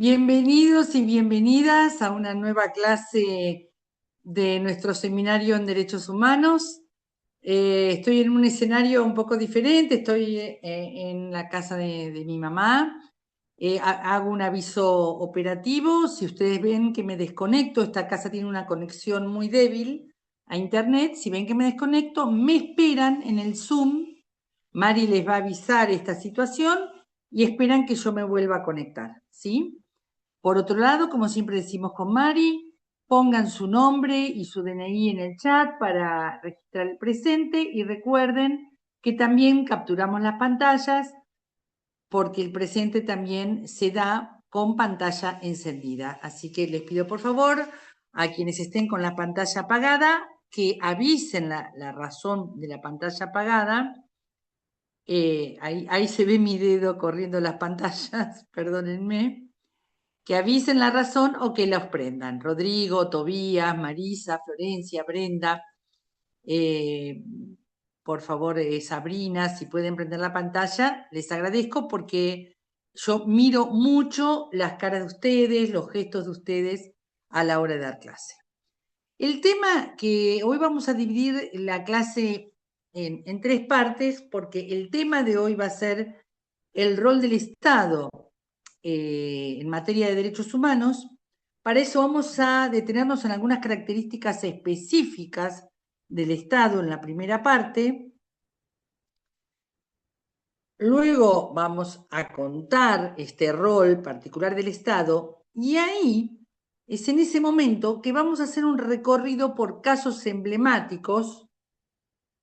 Bienvenidos y bienvenidas a una nueva clase de nuestro seminario en Derechos Humanos. Estoy en un escenario un poco diferente, estoy en la casa de mi mamá. Hago un aviso operativo. Si ustedes ven que me desconecto, esta casa tiene una conexión muy débil a internet. Si ven que me desconecto, me esperan en el Zoom. Mari les va a avisar esta situación y esperan que yo me vuelva a conectar, ¿sí? Por otro lado, como siempre decimos con Mari, pongan su nombre y su DNI en el chat para registrar el presente y recuerden que también capturamos las pantallas porque el presente también se da con pantalla encendida. Así que les pido por favor a quienes estén con la pantalla apagada que avisen la razón de la pantalla apagada. Ahí se ve mi dedo corriendo las pantallas, perdónenme. Que avisen la razón o que los prendan. Rodrigo, Tobías, Marisa, Florencia, Brenda, por favor, Sabrina, si pueden prender la pantalla, les agradezco porque yo miro mucho las caras de ustedes, los gestos de ustedes a la hora de dar clase. El tema que hoy vamos a dividir la clase en tres partes, porque el tema de hoy va a ser el rol del Estado en materia de derechos humanos. Para eso vamos a detenernos en algunas características específicas del Estado en la primera parte. Luego vamos a contar este rol particular del Estado y ahí es en ese momento que vamos a hacer un recorrido por casos emblemáticos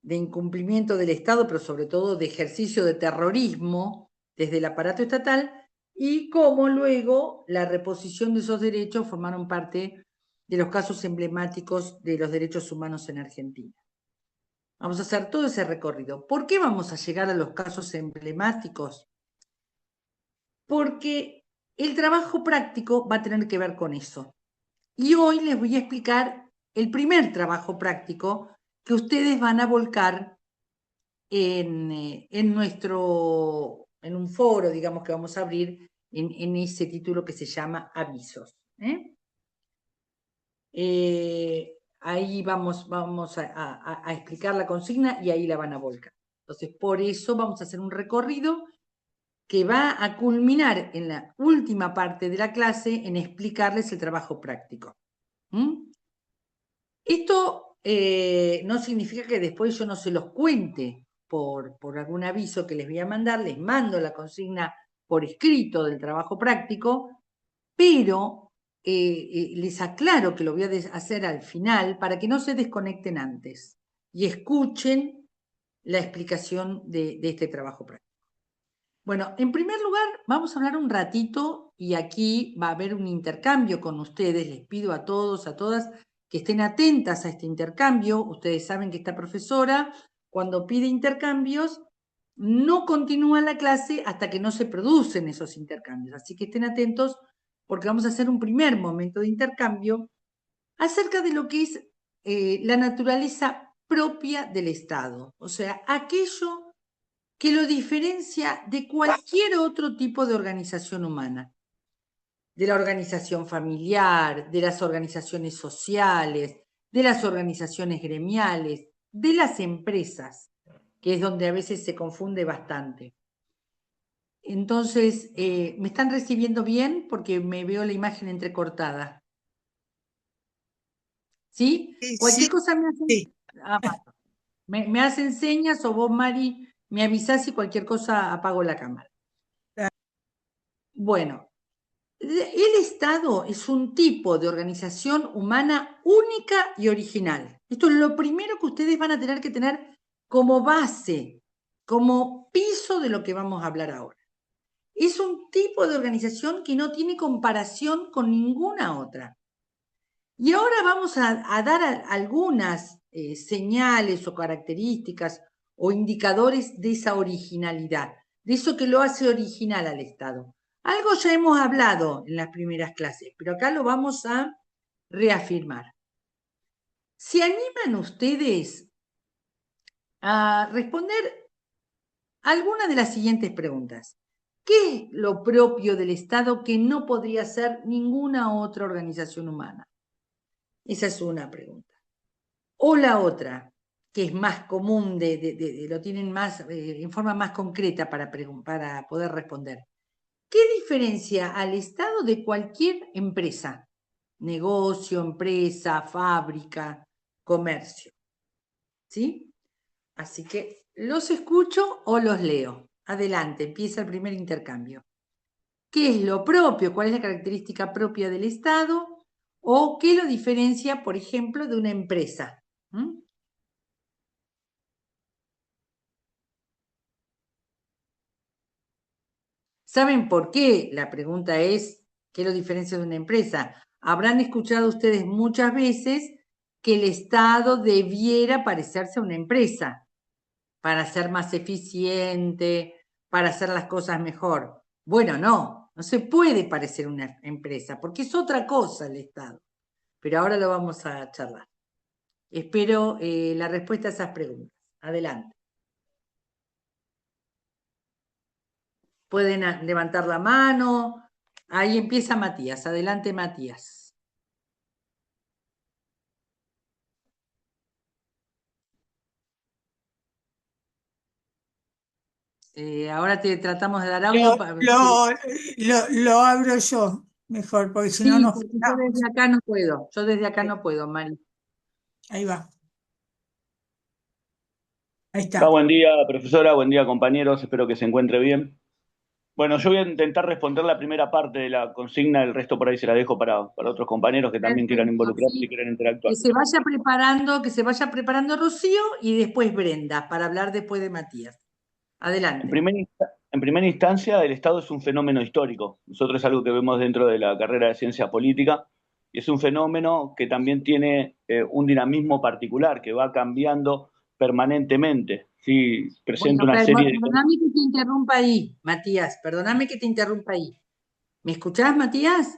de incumplimiento del Estado, pero sobre todo de ejercicio de terrorismo desde el aparato estatal, y cómo luego la reposición de esos derechos formaron parte de los casos emblemáticos de los derechos humanos en Argentina. Vamos a hacer todo ese recorrido. ¿Por qué vamos a llegar a los casos emblemáticos? Porque el trabajo práctico va a tener que ver con eso. Y hoy les voy a explicar el primer trabajo práctico que ustedes van a volcar en un foro, digamos, que vamos a abrir en ese título que se llama Avisos. Ahí vamos a explicar la consigna y ahí la van a volcar. Entonces, por eso vamos a hacer un recorrido que va a culminar en la última parte de la clase en explicarles el trabajo práctico. Esto no significa que después yo no se los cuente por algún aviso que les voy a mandar, les mando la consigna por escrito del trabajo práctico, pero les aclaro que lo voy a hacer al final para que no se desconecten antes y escuchen la explicación de este trabajo práctico. Bueno, en primer lugar, vamos a hablar un ratito y aquí va a haber un intercambio con ustedes. Les pido a todos, a todas, que estén atentas a este intercambio. Ustedes saben que esta profesora, cuando pide intercambios, no continúa la clase hasta que no se producen esos intercambios. Así que estén atentos porque vamos a hacer un primer momento de intercambio acerca de lo que es la naturaleza propia del Estado. O sea, aquello que lo diferencia de cualquier otro tipo de organización humana, de la organización familiar, de las organizaciones sociales, de las organizaciones gremiales, de las empresas, que es donde a veces se confunde bastante. Entonces, ¿me están recibiendo bien? Porque me veo la imagen entrecortada. ¿Sí? Sí, Cualquier cosa me hacen, sí. me hacen señas o vos, Mari, me avisás y cualquier cosa apago la cámara. Bueno, el Estado es un tipo de organización humana única y original. Esto es lo primero que ustedes van a tener que tener como base, como piso de lo que vamos a hablar ahora. Es un tipo de organización que no tiene comparación con ninguna otra. Y ahora vamos a dar algunas señales o características o indicadores de esa originalidad, de eso que lo hace original al Estado. Algo ya hemos hablado en las primeras clases, pero acá lo vamos a reafirmar. ¿Se animan ustedes a responder alguna de las siguientes preguntas? ¿Qué es lo propio del Estado que no podría ser ninguna otra organización humana? Esa es una pregunta. O la otra, que es más común, lo tienen más, en forma más concreta para poder responder. ¿Qué diferencia al Estado de cualquier empresa? Negocio, empresa, fábrica, comercio. ¿Sí? Así que, ¿los escucho o los leo? Adelante, empieza el primer intercambio. ¿Qué es lo propio? ¿Cuál es la característica propia del Estado? ¿O qué lo diferencia, por ejemplo, de una empresa? ¿Mm? ¿Saben por qué? La pregunta es, ¿qué lo diferencia de una empresa? Habrán escuchado ustedes muchas veces que el Estado debiera parecerse a una empresa para ser más eficiente, para hacer las cosas mejor. Bueno, no se puede parecer a una empresa, porque es otra cosa el Estado. Pero ahora lo vamos a charlar. Espero la respuesta a esas preguntas. Adelante. Pueden levantar la mano. Ahí empieza Matías. Adelante, Matías. Ahora te tratamos de dar audio. Lo abro yo, mejor, porque si no Sí, nos porque yo desde fijamos. acá no puedo. Yo desde acá no puedo, Mari. Ahí va, ahí Hola, está. buen día, profesora, buen día, compañeros, espero que se encuentre bien. Bueno, yo voy a intentar responder la primera parte de la consigna, el resto por ahí se la dejo para otros compañeros que también quieran Perfecto, involucrarse y sí. quieran interactuar. Que se vaya preparando Rocío y después Brenda, para hablar después de Matías. En Adelante. en primera instancia, el Estado es un fenómeno histórico. Nosotros es algo que vemos dentro de la carrera de ciencia política y es un fenómeno que también tiene un dinamismo particular, que va cambiando permanentemente. Sí, presenta Bueno, una serie de... perdóname que te interrumpa ahí, Matías, perdóname que te interrumpa ahí. ¿Me escuchás, Matías?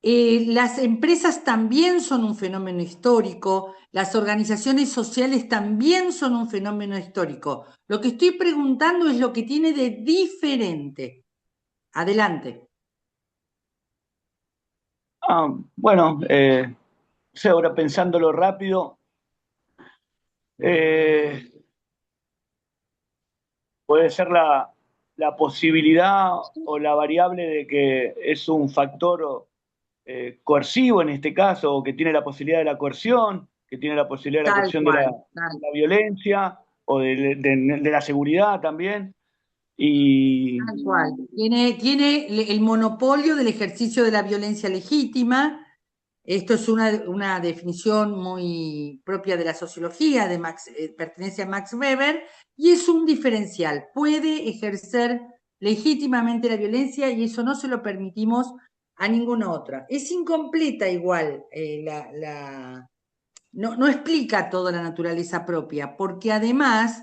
Las empresas también son un fenómeno histórico, las organizaciones sociales también son un fenómeno histórico. Lo que estoy preguntando es lo que tiene de diferente. Adelante. Bueno, o sea, ahora pensándolo rápido, eh, puede ser la posibilidad o la variable de que es un factor coercivo en este caso, o que tiene la posibilidad de la coerción, que tiene la posibilidad de la Tal coerción de cual, la violencia o de la seguridad también. Y tal cual. Tiene el monopolio del ejercicio de la violencia legítima. Esto es una definición muy propia de la sociología, pertenece a Max Weber, y es un diferencial. Puede ejercer legítimamente la violencia y eso no se lo permitimos a ninguna otra. Es incompleta igual, no explica toda la naturaleza propia, porque además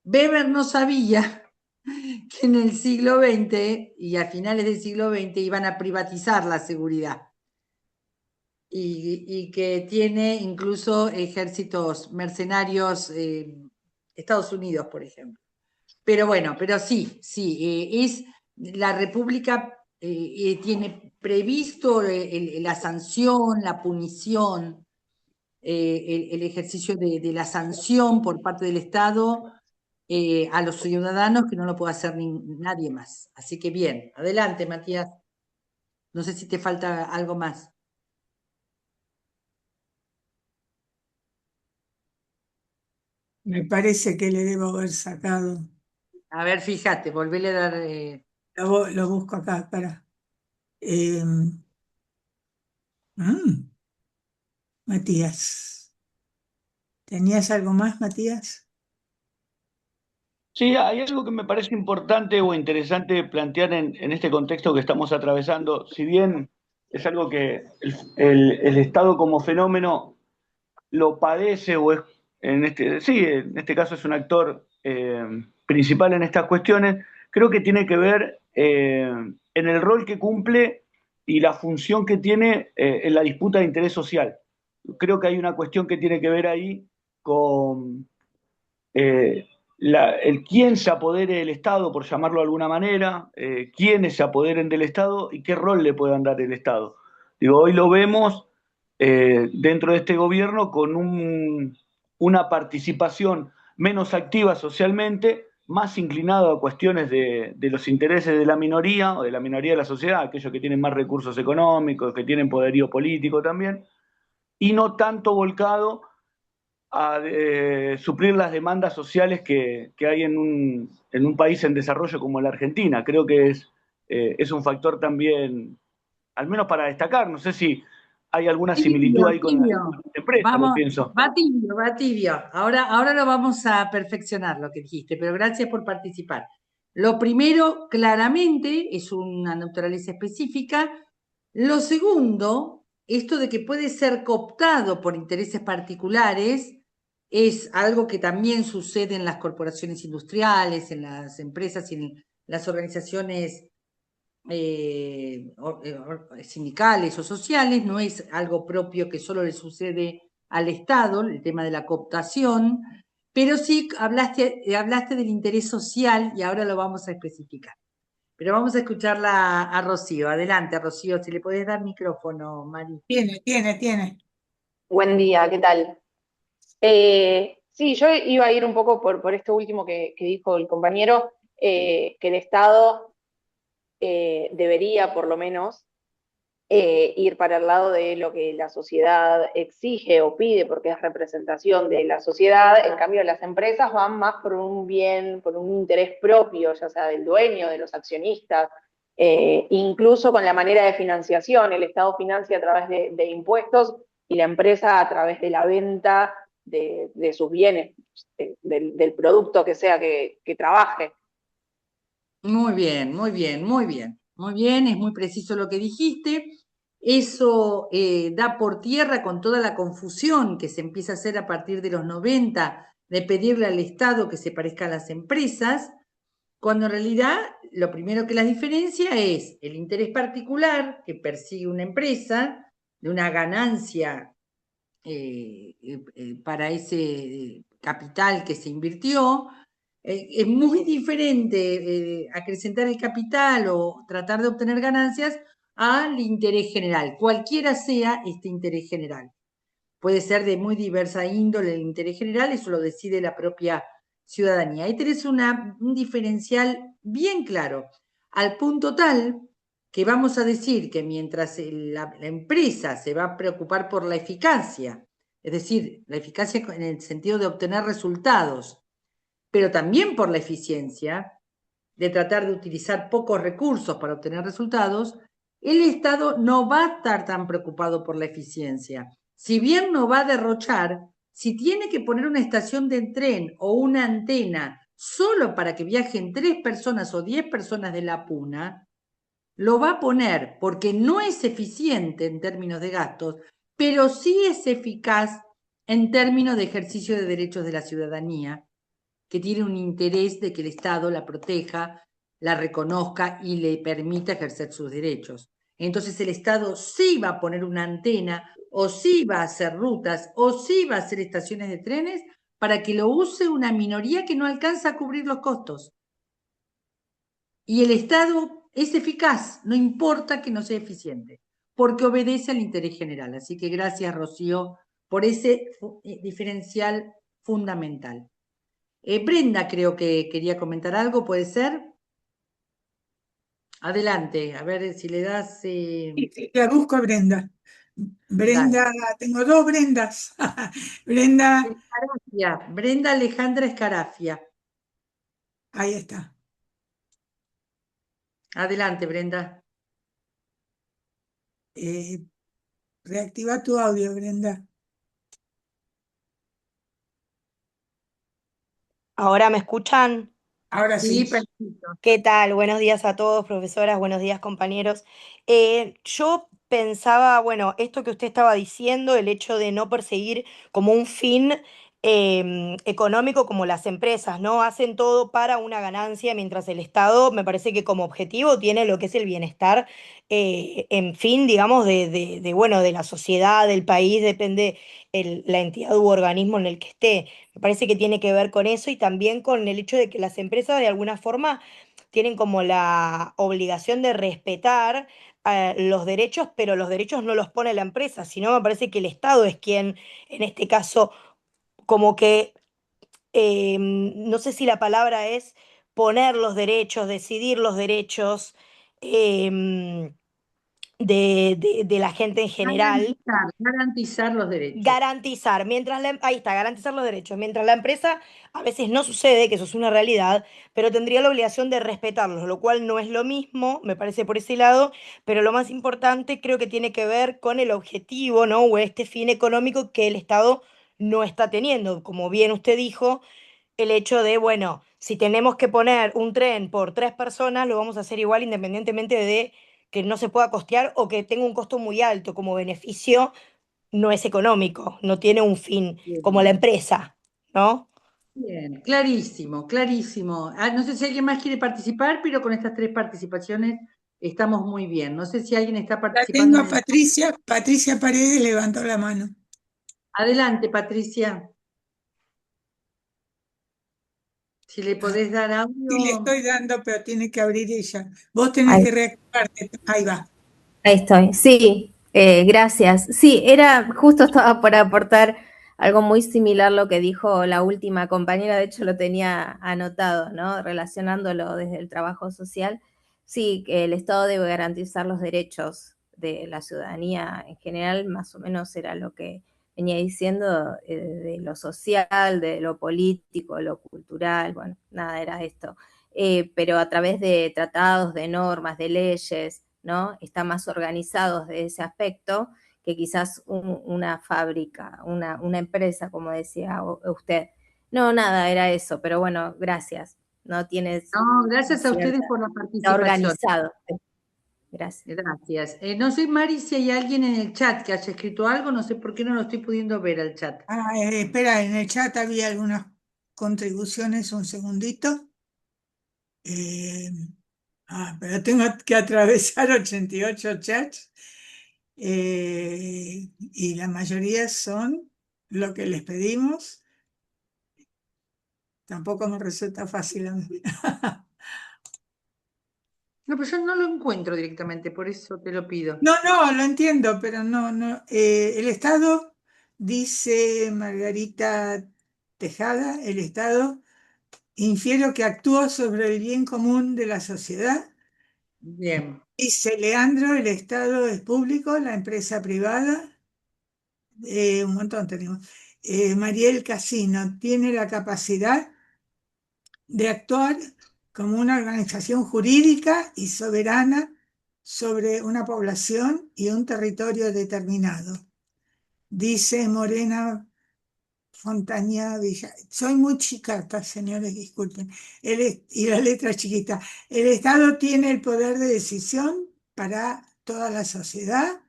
Weber no sabía que en el siglo XX y a finales del siglo XX iban a privatizar la seguridad y que tiene incluso ejércitos mercenarios, Estados Unidos, por ejemplo. Pero bueno, pero sí, sí, es la República tiene previsto la sanción, la punición, el ejercicio de la sanción por parte del Estado a los ciudadanos que no lo puede hacer nadie más. Así que bien, adelante, Matías. No sé si te falta algo más. Me parece que le debo haber sacado. A ver, fíjate, volvele a dar. Lo busco acá, para. Eh, mm, Matías. ¿Tenías algo más, Matías? sí, hay algo que me parece importante o interesante plantear en este contexto que estamos atravesando. Si bien es algo que el Estado como fenómeno lo padece o es, sí, en este caso es un actor principal en estas cuestiones, creo que tiene que ver en el rol que cumple y la función que tiene en la disputa de interés social. Creo que hay una cuestión que tiene que ver ahí con el quién se apodere del Estado, por llamarlo de alguna manera, quiénes se apoderen del Estado y qué rol le puedan dar el Estado. Digo, hoy lo vemos dentro de este gobierno con una participación menos activa socialmente, más inclinado a cuestiones de los intereses de la minoría o de la minoría de la sociedad, aquellos que tienen más recursos económicos, que tienen poderío político también, y no tanto volcado a suplir las demandas sociales que hay en un país en desarrollo como la Argentina. Creo que es un factor también, al menos para destacar. No sé si hay alguna similitud Tibio, ahí con tibio. la empresa, lo Vamos, pienso. va tibio, va tibio. Ahora lo vamos a perfeccionar lo que dijiste, pero gracias por participar. Lo primero, claramente, es una naturaleza específica. Lo segundo, esto de que puede ser cooptado por intereses particulares, es algo que también sucede en las corporaciones industriales, en las empresas y en las organizaciones sindicales o sociales, no es algo propio que solo le sucede al Estado, el tema de la cooptación, pero sí hablaste del interés social y ahora lo vamos a especificar. Pero vamos a escucharla a Rocío. Adelante, Rocío, si le podés dar micrófono, Mari. Tiene. Buen día, ¿qué tal? Sí, yo iba a ir un poco por esto último que dijo el compañero, que el Estado debería por lo menos ir para el lado de lo que la sociedad exige o pide, porque es representación de la sociedad. En cambio, las empresas van más por un bien, por un interés propio, ya sea del dueño, de los accionistas, incluso con la manera de financiación. El Estado financia a través de impuestos y la empresa a través de la venta de sus bienes, del producto que sea que trabaje. Muy bien, muy bien, muy bien. Muy bien, es muy preciso lo que dijiste. Eso da por tierra con toda la confusión que se empieza a hacer a partir de los 90 de pedirle al Estado que se parezca a las empresas, cuando en realidad lo primero que las diferencia es el interés particular que persigue una empresa de una ganancia para ese capital que se invirtió. Es muy diferente acrecentar el capital o tratar de obtener ganancias al interés general, cualquiera sea este interés general. Puede ser de muy diversa índole el interés general, eso lo decide la propia ciudadanía. Ahí tenés un diferencial bien claro, al punto tal que vamos a decir que mientras la empresa se va a preocupar por la eficacia, es decir, la eficacia en el sentido de obtener resultados, pero también por la eficiencia, de tratar de utilizar pocos recursos para obtener resultados, el Estado no va a estar tan preocupado por la eficiencia. Si bien no va a derrochar, si tiene que poner una estación de tren o una antena solo para que viajen 3 personas o 10 personas de la puna, lo va a poner porque no es eficiente en términos de gastos, pero sí es eficaz en términos de ejercicio de derechos de la ciudadanía, que tiene un interés de que el Estado la proteja, la reconozca y le permita ejercer sus derechos. Entonces el Estado sí va a poner una antena, o sí va a hacer rutas, o sí va a hacer estaciones de trenes para que lo use una minoría que no alcanza a cubrir los costos. Y el Estado es eficaz, no importa que no sea eficiente, porque obedece al interés general. Así que gracias, Rocío, por ese diferencial fundamental. Brenda creo que quería comentar algo, ¿puede ser? Adelante, a ver si le das... Sí, la busco a Brenda. dale. Brenda, tengo dos Brendas. Brenda, Escarafia, Brenda Alejandra Escarafia. ahí está. Adelante, Brenda. Eh, reactiva tu audio, Brenda. ¿Ahora me escuchan? Ahora Sí, sí. perfecto. ¿Qué tal? Buenos días a todos, profesoras, buenos días, compañeros. Yo pensaba, bueno, esto que usted estaba diciendo, el hecho de no perseguir como un fin económico como las empresas, ¿no? Hacen todo para una ganancia, mientras el Estado me parece que como objetivo tiene lo que es el bienestar, en fin, digamos, bueno, de la sociedad, del país, depende la entidad u organismo en el que esté. Me parece que tiene que ver con eso y también con el hecho de que las empresas de alguna forma tienen como la obligación de respetar los derechos, pero los derechos no los pone la empresa, sino me parece que el Estado es quien, en este caso, como que, no sé si la palabra es poner los derechos, decidir los derechos em, de la gente en general. Garantizar los derechos. Garantizar, ahí está, garantizar los derechos. Mientras la empresa a veces no sucede, que eso es una realidad, pero tendría la obligación de respetarlos, lo cual no es lo mismo, me parece por ese lado, pero lo más importante creo que tiene que ver con el objetivo, ¿no? O este fin económico que el Estado no está teniendo. Como bien usted dijo, el hecho de, bueno, si tenemos que poner un tren por 3 personas, lo vamos a hacer igual independientemente de que no se pueda costear o que tenga un costo muy alto como beneficio no es económico, no tiene un fin, como la Bien, empresa, ¿no? bien, clarísimo, clarísimo. No sé si alguien más quiere participar, pero con estas 3 participaciones estamos muy bien. No sé si alguien está La participando tengo en a el... Patricia. Patricia Paredes levantó la mano. Adelante, Patricia. Si le Ah, podés dar sí, le audio. estoy dando, pero tiene que abrir ella. Vos tenés Ahí, que reactivarte. Ahí va. ahí estoy. Sí, gracias. Sí, justo estaba por aportar algo muy similar a lo que dijo la última compañera, de hecho lo tenía anotado, ¿no? Relacionándolo desde el trabajo social. Sí, que el Estado debe garantizar los derechos de la ciudadanía en general, más o menos era lo que venía diciendo, de lo social, de lo político, lo cultural, bueno, nada, era esto. Pero a través de tratados, de normas, de leyes, ¿no? Está más organizados de ese aspecto que quizás una fábrica, una empresa, como decía usted. No, nada, era eso, pero bueno, gracias. No tienes No, gracias a ustedes cierta, por la está participación. organizado. Gracias. Gracias. No sé, Mari, si hay alguien en el chat que haya escrito algo, no sé por qué no lo estoy pudiendo ver al chat. Espera, en el chat había algunas contribuciones, un segundito. Eh, pero tengo que atravesar 88 chats y la mayoría son lo que les pedimos. Tampoco me resulta fácil a mí. No, pero yo no lo encuentro directamente, por eso te lo pido. No, no, lo entiendo, pero no, no. El Estado, dice Margarita Tejada, el Estado infiero que actúa sobre el bien común de la sociedad. Bien, Dice Leandro, el Estado es público, la empresa privada. Un montón tenemos. Mariel Casino tiene la capacidad de actuar como una organización jurídica y soberana sobre una población y un territorio determinado. Dice Morena Fontaña Villa. Soy muy chicata, señores, disculpen. Y la letra chiquita. El Estado tiene el poder de decisión para toda la sociedad.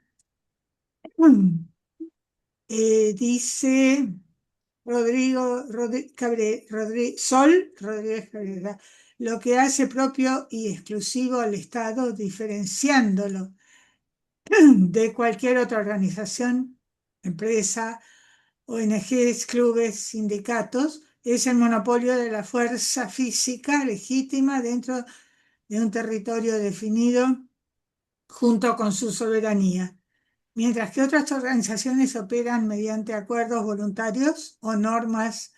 Dice Sol Rodríguez Cabrera, lo que hace propio y exclusivo al Estado, diferenciándolo de cualquier otra organización, empresa, ONGs, clubes, sindicatos, es el monopolio de la fuerza física legítima dentro de un territorio definido junto con su soberanía, mientras que otras organizaciones operan mediante acuerdos voluntarios o normas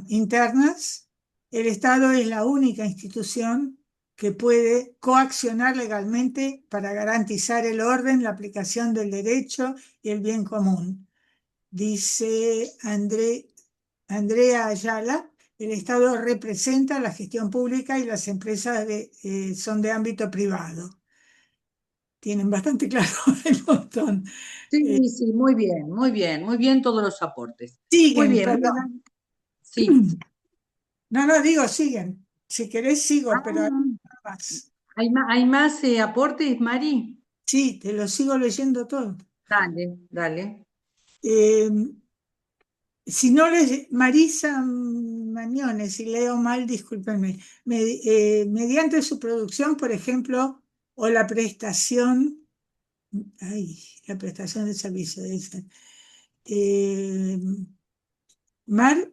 internas. El Estado es la única institución que puede coaccionar legalmente para garantizar el orden, la aplicación del derecho y el bien común. Dice Andrea Ayala, el Estado representa la gestión pública y las empresas son de ámbito privado. Tienen bastante claro el montón. sí, sí, muy bien todos los aportes. Muy Siguen, bien, perdón. sí. No, no, digo, siguen. Si querés, sigo, pero hay Ah, más. ¿hay más aportes, Mari? Sí, te lo sigo leyendo todo. Dale, dale. Eh, si no les, Marisa Mañones, si leo mal, discúlpenme, mediante su producción, por ejemplo, o la prestación, la prestación de servicio, dicen. Marcela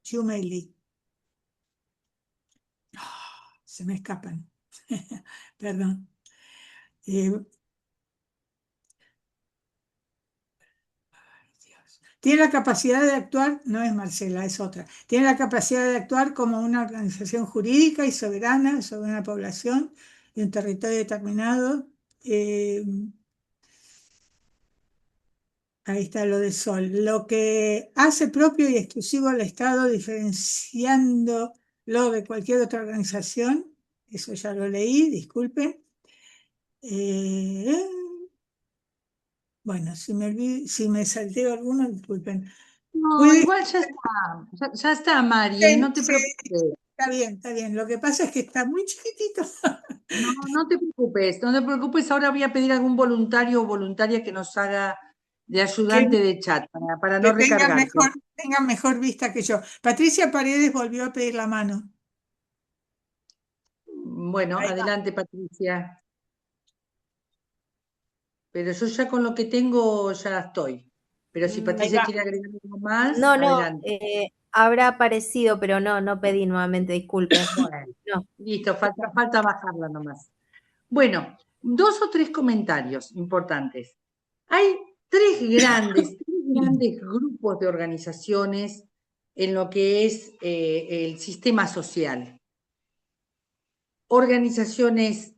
Giumelli. Se me escapan. Perdón. Tiene la capacidad de actuar, no es Marcela, es otra. Tiene la capacidad de actuar como una organización jurídica y soberana sobre una población y un territorio determinado. Ahí está lo de Sol. Lo que hace propio y exclusivo al Estado, diferenciándolo de cualquier otra organización. Eso ya lo leí, disculpen. Bueno, si me salteo alguno, disculpen. No, igual ya está, Mari, no te Sí, preocupes. está bien. Lo que pasa es que está muy chiquitito. No te preocupes, no te preocupes. Ahora voy a pedir a algún voluntario o voluntaria que nos haga de Que, ayudante de chat para no que recargarte. tengan mejor vista que yo. Patricia Paredes volvió a pedir la mano. Bueno, Ahí va. adelante, Patricia. Pero yo ya con lo que tengo ya estoy. Pero si Ahí Patricia va. quiere agregar algo más, No, adelante. habrá aparecido, pero no pedí nuevamente, disculpe. Bueno, No. listo, falta bajarla nomás. Bueno, 2 o 3 comentarios importantes. Hay tres grandes grupos de organizaciones en lo que es el sistema social. Organizaciones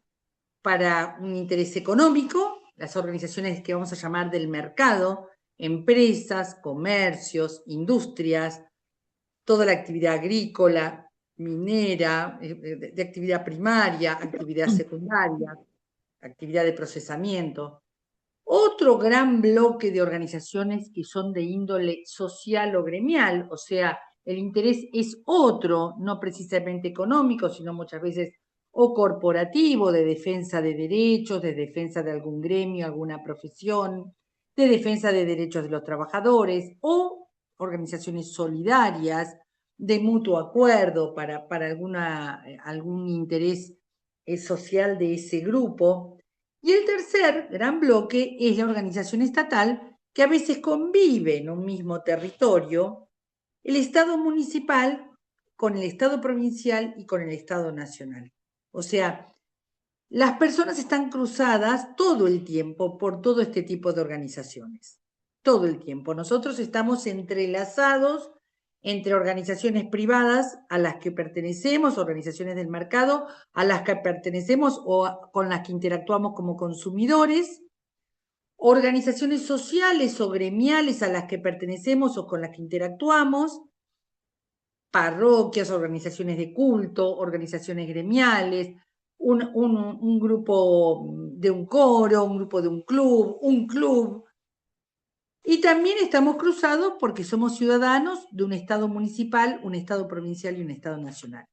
para un interés económico, las organizaciones que vamos a llamar del mercado, empresas, comercios, industrias, toda la actividad agrícola, minera, de actividad primaria, actividad secundaria, actividad de procesamiento. Otro gran bloque de organizaciones que son de índole social o gremial, o sea, el interés es otro, no precisamente económico, sino muchas veces o corporativo, de defensa de derechos, de defensa de algún gremio, alguna profesión, de defensa de derechos de los trabajadores, o organizaciones solidarias de mutuo acuerdo para algún interés social de ese grupo. Y el tercer gran bloque es la organización estatal, que a veces convive en un mismo territorio, el Estado municipal con el Estado provincial y con el Estado nacional. O sea, las personas están cruzadas todo el tiempo por todo este tipo de organizaciones. Todo el tiempo. Nosotros estamos entrelazados entre organizaciones privadas a las que pertenecemos, organizaciones del mercado a las que pertenecemos o con las que interactuamos como consumidores, organizaciones sociales o gremiales a las que pertenecemos o con las que interactuamos, parroquias, organizaciones de culto, organizaciones gremiales, un grupo de un coro, un grupo de un club. Y también estamos cruzados porque somos ciudadanos de un Estado municipal, un Estado provincial y un Estado nacional.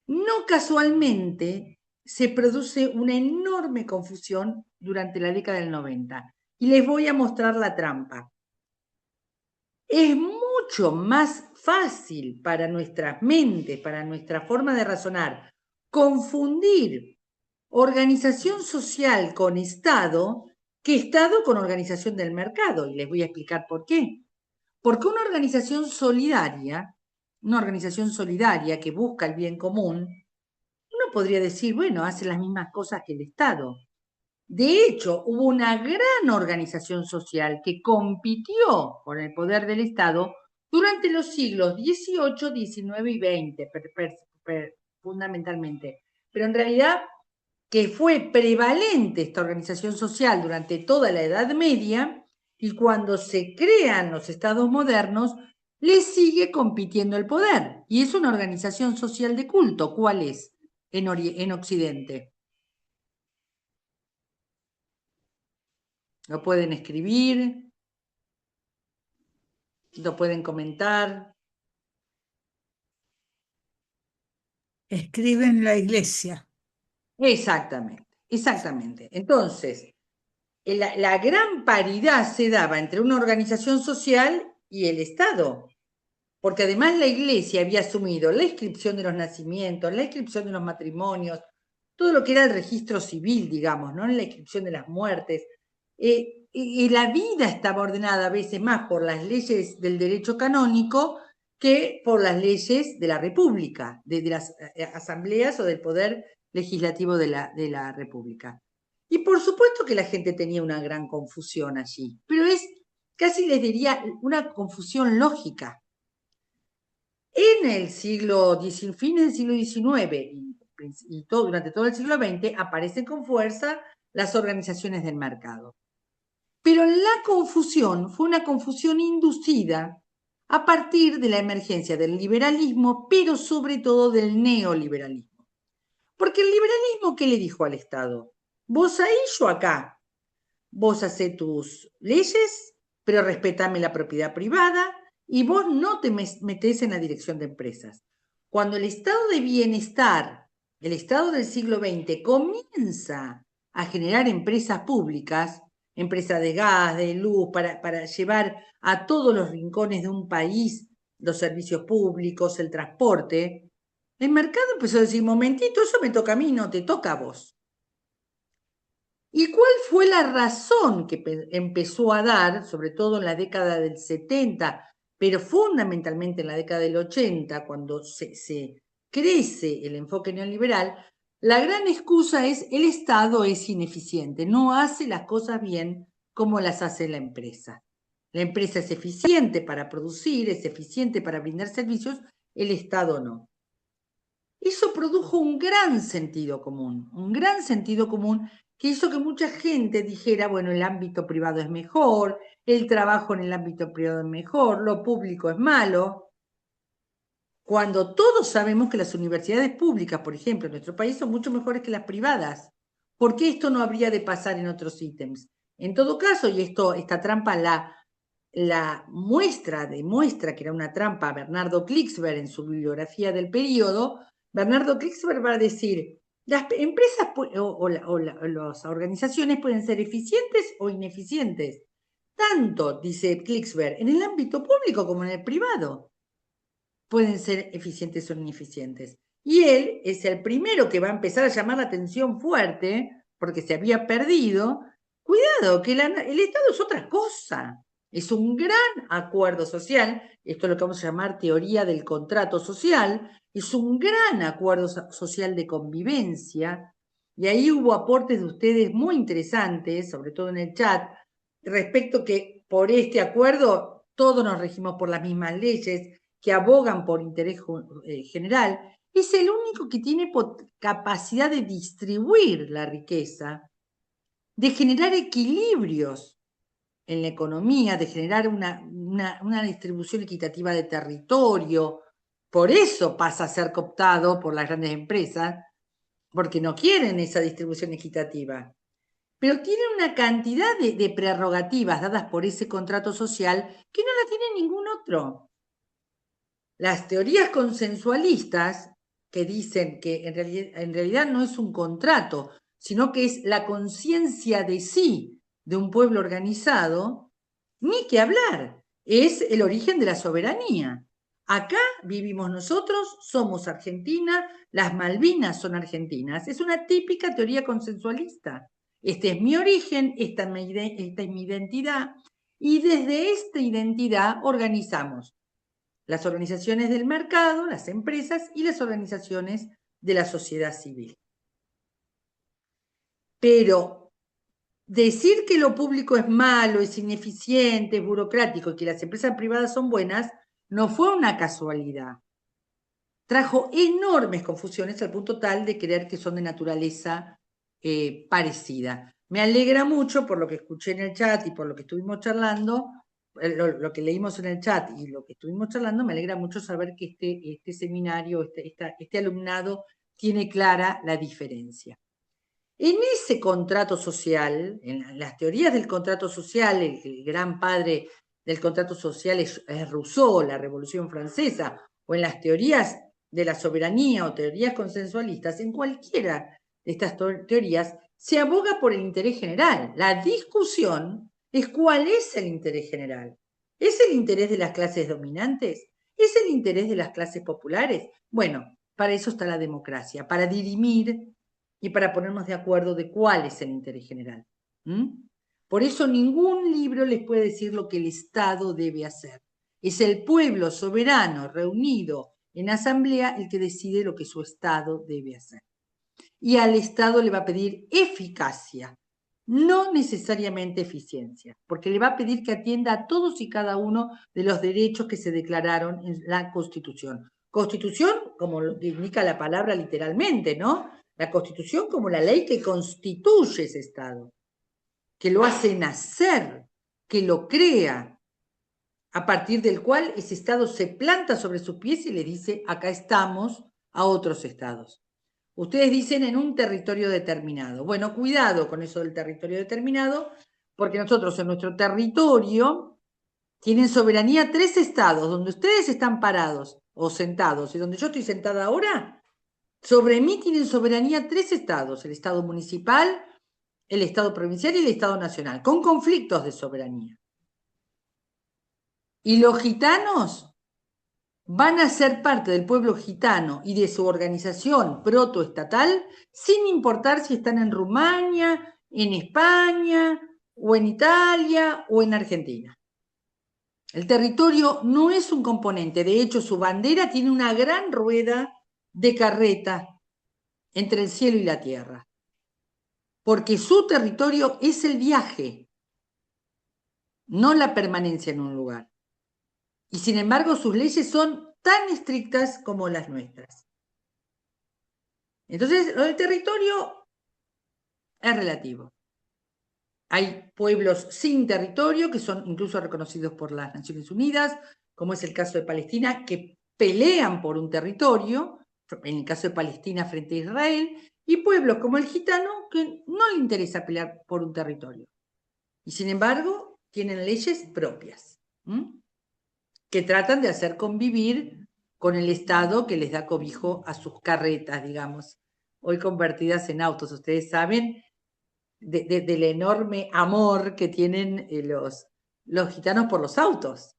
No casualmente se produce una enorme confusión durante la década del 90. Y les voy a mostrar la trampa. Es mucho más fácil para nuestras mentes, para nuestra forma de razonar, confundir organización social con Estado que Estado con organización del mercado. Y les voy a explicar por qué. Porque una organización solidaria que busca el bien común, uno podría decir, bueno, hace las mismas cosas que el Estado. De hecho, hubo una gran organización social que compitió con el poder del Estado durante los siglos XVIII, XIX y XX, fundamentalmente. Pero en realidad, que fue prevalente esta organización social durante toda la Edad Media, y cuando se crean los estados modernos, le sigue compitiendo el poder. Y es una organización social de culto. ¿Cuál es en Occidente? Lo pueden escribir, lo pueden comentar. Escribe en la iglesia. Exactamente. Entonces, la gran paridad se daba entre una organización social y el Estado, porque además la Iglesia había asumido la inscripción de los nacimientos, la inscripción de los matrimonios, todo lo que era el registro civil, digamos, ¿no? La inscripción de las muertes. Y la vida estaba ordenada a veces más por las leyes del derecho canónico que por las leyes de la República, de las asambleas o del poder legislativo de la República. Y por supuesto que la gente tenía una gran confusión allí, pero es casi les diría una confusión lógica. En el siglo XIX, fines del siglo XIX y durante todo el siglo XX aparecen con fuerza las organizaciones del mercado. Pero la confusión fue una confusión inducida a partir de la emergencia del liberalismo, pero sobre todo del neoliberalismo. Porque el liberalismo, ¿qué le dijo al Estado? Vos ahí, yo acá. Vos hacés tus leyes, pero respetame la propiedad privada y vos no te metés en la dirección de empresas. Cuando el estado de bienestar, el estado del siglo XX, comienza a generar empresas públicas, empresas de gas, de luz, para llevar a todos los rincones de un país los servicios públicos, el transporte, el mercado empezó a decir, momentito, eso me toca a mí, no te toca a vos. ¿Y cuál fue la razón que empezó a dar, sobre todo en la década del 70, pero fundamentalmente en la década del 80, cuando se crece el enfoque neoliberal? La gran excusa es el Estado es ineficiente, no hace las cosas bien como las hace la empresa. La empresa es eficiente para producir, es eficiente para brindar servicios, el Estado no. Eso produjo un gran sentido común que hizo que mucha gente dijera, bueno, el ámbito privado es mejor, el trabajo en el ámbito privado es mejor, lo público es malo, cuando todos sabemos que las universidades públicas, por ejemplo, en nuestro país son mucho mejores que las privadas. ¿Por qué esto no habría de pasar en otros ítems? En todo caso, y esta trampa demuestra que era una trampa Bernardo Klicksberg en su bibliografía del periodo. Bernardo Klicksberg va a decir, las empresas o las organizaciones pueden ser eficientes o ineficientes, tanto, dice Klicksberg, en el ámbito público como en el privado. Pueden ser eficientes o ineficientes. Y él es el primero que va a empezar a llamar la atención fuerte, porque se había perdido. Cuidado, que el Estado es otra cosa. Es un gran acuerdo social, esto es lo que vamos a llamar teoría del contrato social, es un gran acuerdo social de convivencia, y ahí hubo aportes de ustedes muy interesantes, sobre todo en el chat, respecto que por este acuerdo todos nos regimos por las mismas leyes, que abogan por interés general, es el único que tiene capacidad de distribuir la riqueza, de generar equilibrios en la economía, de generar una distribución equitativa de territorio. Por eso pasa a ser cooptado por las grandes empresas, porque no quieren esa distribución equitativa. Pero tiene una cantidad de prerrogativas dadas por ese contrato social que no la tiene ningún otro. Las teorías consensualistas, que dicen que en realidad no es un contrato, sino que es la conciencia de sí de un pueblo organizado, ni que hablar, es el origen de la soberanía. Acá vivimos nosotros, somos Argentina, las Malvinas son argentinas. Es una típica teoría consensualista. Este es mi origen, esta es mi identidad, y desde esta identidad organizamos las organizaciones del mercado, las empresas y las organizaciones de la sociedad civil. Pero decir que lo público es malo, es ineficiente, es burocrático y que las empresas privadas son buenas, no fue una casualidad. Trajo enormes confusiones al punto tal de creer que son de naturaleza parecida. Me alegra mucho por lo que escuché en el chat y por lo que estuvimos charlando, lo que leímos en el chat y lo que estuvimos charlando, me alegra mucho saber que este seminario, este alumnado tiene clara la diferencia. En ese contrato social, en las teorías del contrato social, el gran padre del contrato social es Rousseau, la Revolución Francesa, o en las teorías de la soberanía o teorías consensualistas, en cualquiera estas teorías, se aboga por el interés general. La discusión es cuál es el interés general. ¿Es el interés de las clases dominantes? ¿Es el interés de las clases populares? Bueno, para eso está la democracia, para dirimir y para ponernos de acuerdo de cuál es el interés general. Por eso ningún libro les puede decir lo que el Estado debe hacer. Es el pueblo soberano reunido en asamblea el que decide lo que su Estado debe hacer. Y al Estado le va a pedir eficacia, no necesariamente eficiencia, porque le va a pedir que atienda a todos y cada uno de los derechos que se declararon en la Constitución. Constitución, como lo indica la palabra literalmente, ¿no? La Constitución como la ley que constituye ese Estado, que lo hace nacer, que lo crea, a partir del cual ese Estado se planta sobre sus pies y le dice, acá estamos, a otros estados. Ustedes dicen en un territorio determinado. Bueno, cuidado con eso del territorio determinado, porque nosotros en nuestro territorio tienen soberanía 3 estados, donde ustedes están parados o sentados, y donde yo estoy sentada ahora, sobre mí tienen soberanía 3 estados, el estado municipal, el estado provincial y el estado nacional, con conflictos de soberanía. Y los gitanos van a ser parte del pueblo gitano y de su organización protoestatal sin importar si están en Rumania, en España, o en Italia, o en Argentina. El territorio no es un componente, de hecho su bandera tiene una gran rueda de carreta entre el cielo y la tierra, porque su territorio es el viaje, no la permanencia en un lugar. Y sin embargo sus leyes son tan estrictas como las nuestras. Entonces, lo del territorio es relativo. Hay pueblos sin territorio que son incluso reconocidos por las Naciones Unidas, como es el caso de Palestina, que pelean por un territorio, en el caso de Palestina frente a Israel, y pueblos como el gitano que no le interesa pelear por un territorio. Y sin embargo, tienen leyes propias, que tratan de hacer convivir con el Estado que les da cobijo a sus carretas, digamos, hoy convertidas en autos. Ustedes saben del enorme amor que tienen los gitanos por los autos.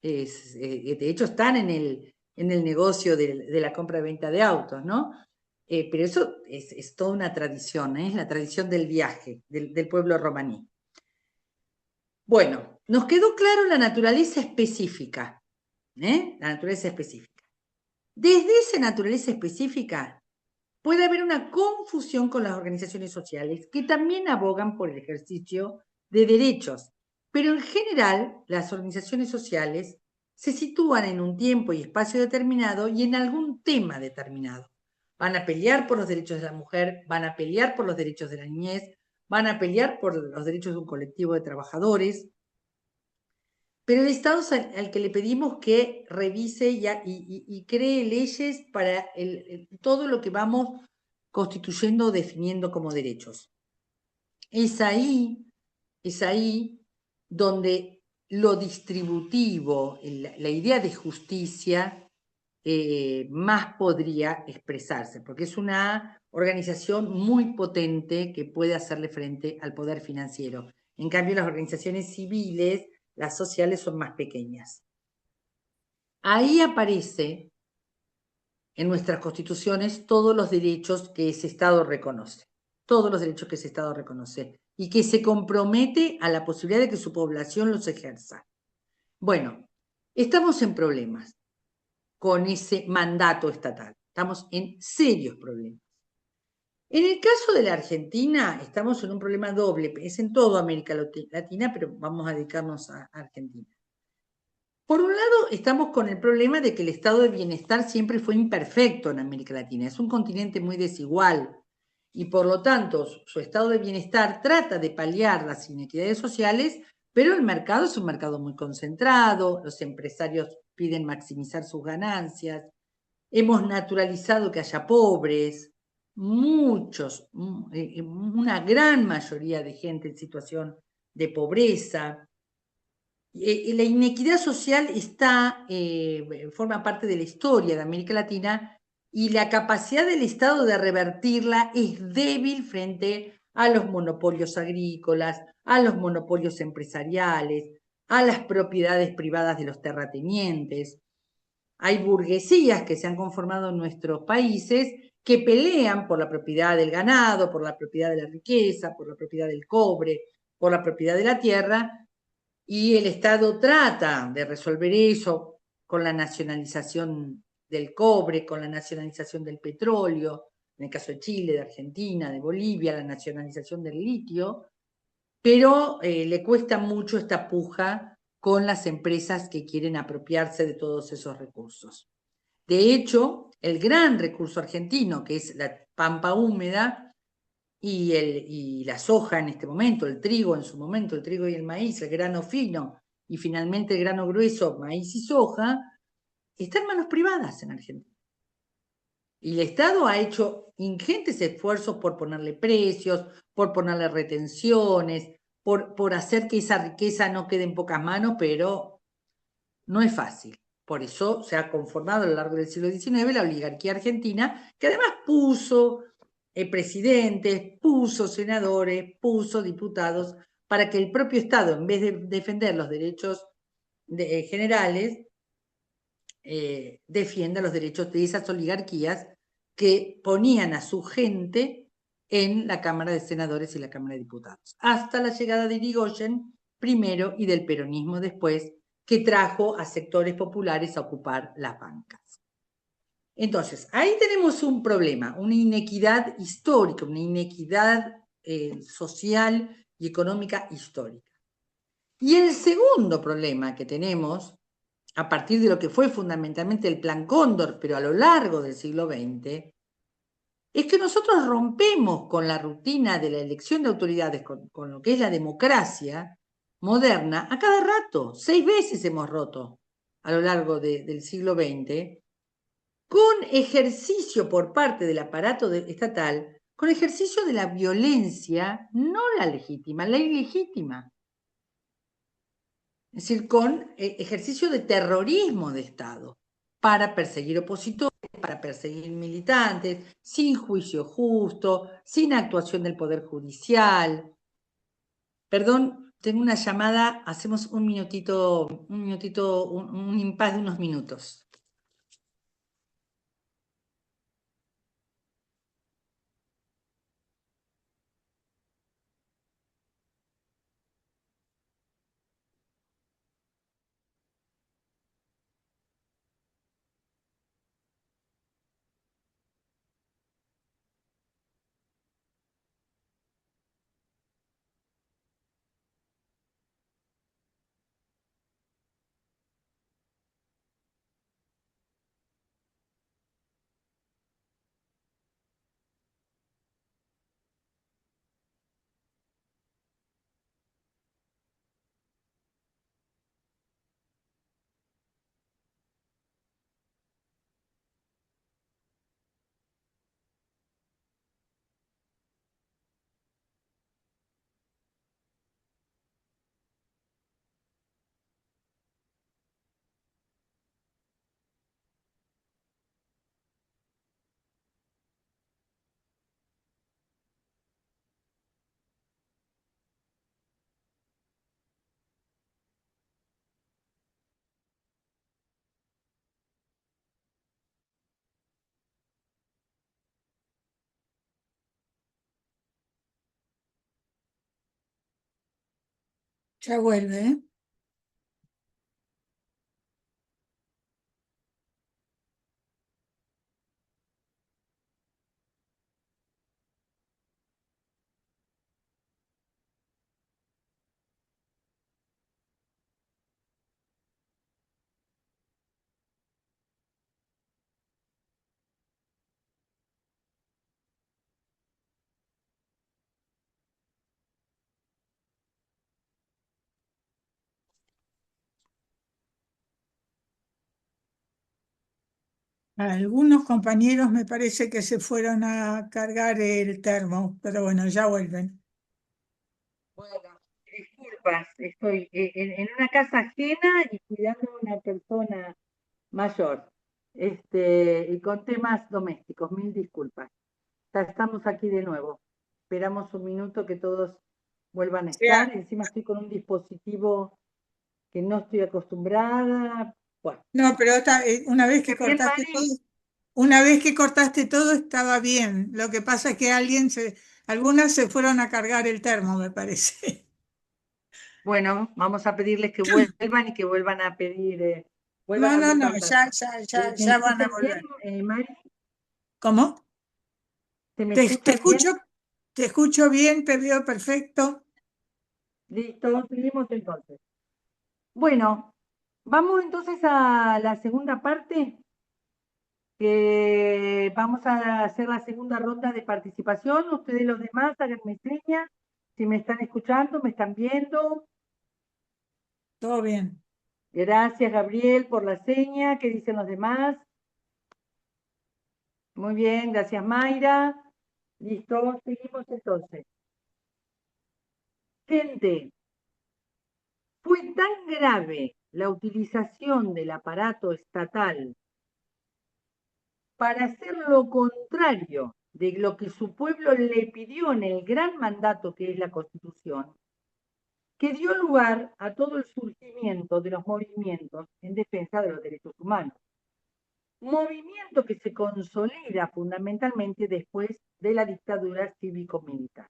De hecho, están en el negocio de la compra y venta de autos, ¿no? Pero eso es toda una tradición, es la tradición del viaje del pueblo romaní. Bueno, nos quedó claro la naturaleza específica, la naturaleza específica. Desde esa naturaleza específica puede haber una confusión con las organizaciones sociales que también abogan por el ejercicio de derechos, pero en general las organizaciones sociales se sitúan en un tiempo y espacio determinado y en algún tema determinado. Van a pelear por los derechos de la mujer, van a pelear por los derechos de la niñez, van a pelear por los derechos de un colectivo de trabajadores, pero el Estado es al que le pedimos que revise y cree leyes para todo lo que vamos constituyendo o definiendo como derechos. Es ahí donde lo distributivo, la idea de justicia, más podría expresarse, porque es una organización muy potente que puede hacerle frente al poder financiero. En cambio, las organizaciones civiles, las sociales, son más pequeñas. Ahí aparece en nuestras constituciones todos los derechos que ese Estado reconoce, todos los derechos que ese Estado reconoce y que se compromete a la posibilidad de que su población los ejerza. Bueno, estamos en problemas con ese mandato estatal, estamos en serios problemas. En el caso de la Argentina, estamos en un problema doble, es en toda América Latina, pero vamos a dedicarnos a Argentina. Por un lado, estamos con el problema de que el estado de bienestar siempre fue imperfecto en América Latina. Es un continente muy desigual y, por lo tanto, su estado de bienestar trata de paliar las inequidades sociales, pero el mercado es un mercado muy concentrado, los empresarios piden maximizar sus ganancias, hemos naturalizado que haya pobres, muchos, una gran mayoría de gente en situación de pobreza. La inequidad social forma parte de la historia de América Latina y la capacidad del Estado de revertirla es débil frente a los monopolios agrícolas, a los monopolios empresariales, a las propiedades privadas de los terratenientes. Hay burguesías que se han conformado en nuestros países que pelean por la propiedad del ganado, por la propiedad de la riqueza, por la propiedad del cobre, por la propiedad de la tierra, y el Estado trata de resolver eso con la nacionalización del cobre, con la nacionalización del petróleo, en el caso de Chile, de Argentina, de Bolivia, la nacionalización del litio, pero le cuesta mucho esta puja con las empresas que quieren apropiarse de todos esos recursos. De hecho, el gran recurso argentino, que es la pampa húmeda y la soja en este momento, el trigo en su momento, el trigo y el maíz, el grano fino y finalmente el grano grueso, maíz y soja, está en manos privadas en Argentina. Y el Estado ha hecho ingentes esfuerzos por ponerle precios, por ponerle retenciones, por hacer que esa riqueza no quede en pocas manos, pero no es fácil. Por eso se ha conformado a lo largo del siglo XIX la oligarquía argentina, que además puso presidentes, puso senadores, puso diputados, para que el propio Estado, en vez de defender los derechos generales, defienda los derechos de esas oligarquías que ponían a su gente en la Cámara de Senadores y la Cámara de Diputados, hasta la llegada de Irigoyen primero y del peronismo después, que trajo a sectores populares a ocupar las bancas. Entonces, ahí tenemos un problema, una inequidad histórica, una inequidad social y económica histórica. Y el segundo problema que tenemos, a partir de lo que fue fundamentalmente el Plan Cóndor, pero a lo largo del siglo XX, es que nosotros rompemos con la rutina de la elección de autoridades, con lo que es la democracia moderna, a cada rato. 6 veces hemos roto a lo largo del siglo XX, con ejercicio por parte del aparato estatal, con ejercicio de la violencia, no la legítima, la ilegítima. Es decir, con ejercicio de terrorismo de Estado para perseguir opositores, para perseguir militantes, sin juicio justo, sin actuación del Poder Judicial. Perdón, tengo una llamada, hacemos un impasse de unos minutos. Ya vuelve, ¿eh? Algunos compañeros me parece que se fueron a cargar el termo, pero bueno, ya vuelven. Bueno, disculpas, estoy en una casa ajena y cuidando a una persona mayor. y con temas domésticos. Mil disculpas. Ya estamos aquí de nuevo. Esperamos un minuto que todos vuelvan a estar. Encima estoy con un dispositivo que no estoy acostumbrada. Bueno. No, pero una vez que ¿Está bien, cortaste Mari? todo, una vez que cortaste todo estaba bien. Lo que pasa es que algunas se fueron a cargar el termo, me parece. Bueno, vamos a pedirles que vuelvan y que vuelvan a pedir, vuelvan a No, abrir ya, pantalla. ¿Me ya van a escuchan bien, volver. Mari? ¿Cómo? ¿Se me Te escuchan bien? escucho bien, te veo perfecto. Listo, seguimos entonces. Bueno, vamos entonces a la segunda parte, que vamos a hacer la segunda ronda de participación. Ustedes los demás, háganme señas, si me están escuchando, me están viendo. Todo bien. Gracias, Gabriel, por la seña. ¿Qué dicen los demás? Muy bien, gracias, Mayra. Listo, seguimos entonces. Gente, fue tan grave la utilización del aparato estatal para hacer lo contrario de lo que su pueblo le pidió en el gran mandato que es la Constitución, que dio lugar a todo el surgimiento de los movimientos en defensa de los derechos humanos. Movimiento que se consolida fundamentalmente después de la dictadura cívico-militar.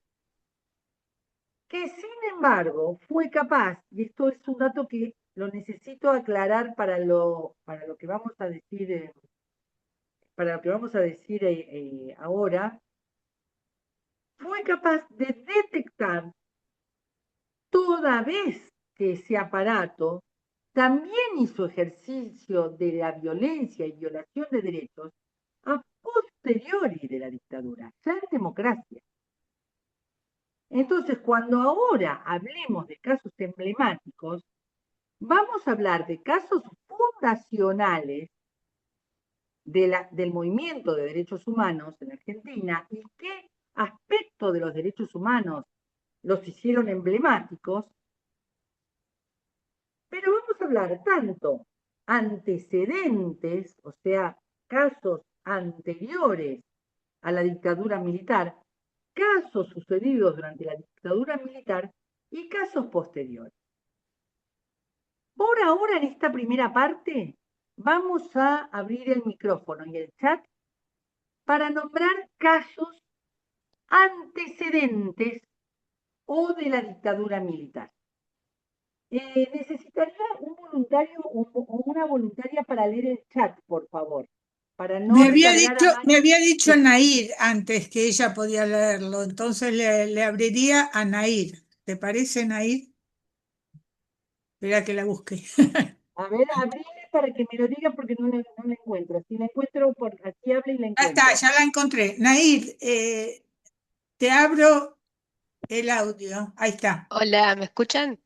Que sin embargo fue capaz, y esto es un dato que lo necesito aclarar para lo que vamos a decir, ahora, fue capaz de detectar toda vez que ese aparato también hizo ejercicio de la violencia y violación de derechos a posteriori de la dictadura, ya en democracia. Entonces, cuando ahora hablemos de casos emblemáticos, vamos a hablar de casos fundacionales del movimiento de derechos humanos en Argentina y qué aspectos de los derechos humanos los hicieron emblemáticos, pero vamos a hablar tanto antecedentes, o sea, casos anteriores a la dictadura militar, casos sucedidos durante la dictadura militar y casos posteriores. Por ahora, en esta primera parte, vamos a abrir el micrófono y el chat para nombrar casos antecedentes o de la dictadura militar. Necesitaría un voluntario o una voluntaria para leer el chat, por favor, para no recargar a Me Mari. había dicho Nair antes que ella podía leerlo, entonces le abriría a Nair. ¿Te parece, Nair? Espera que la busque. A ver, abrile para que me lo diga porque no la encuentro. Si la encuentro, aquí habla y la Ya encuentro. está, ya la encontré. Nair, te abro el audio. Ahí está. Hola, ¿me escuchan?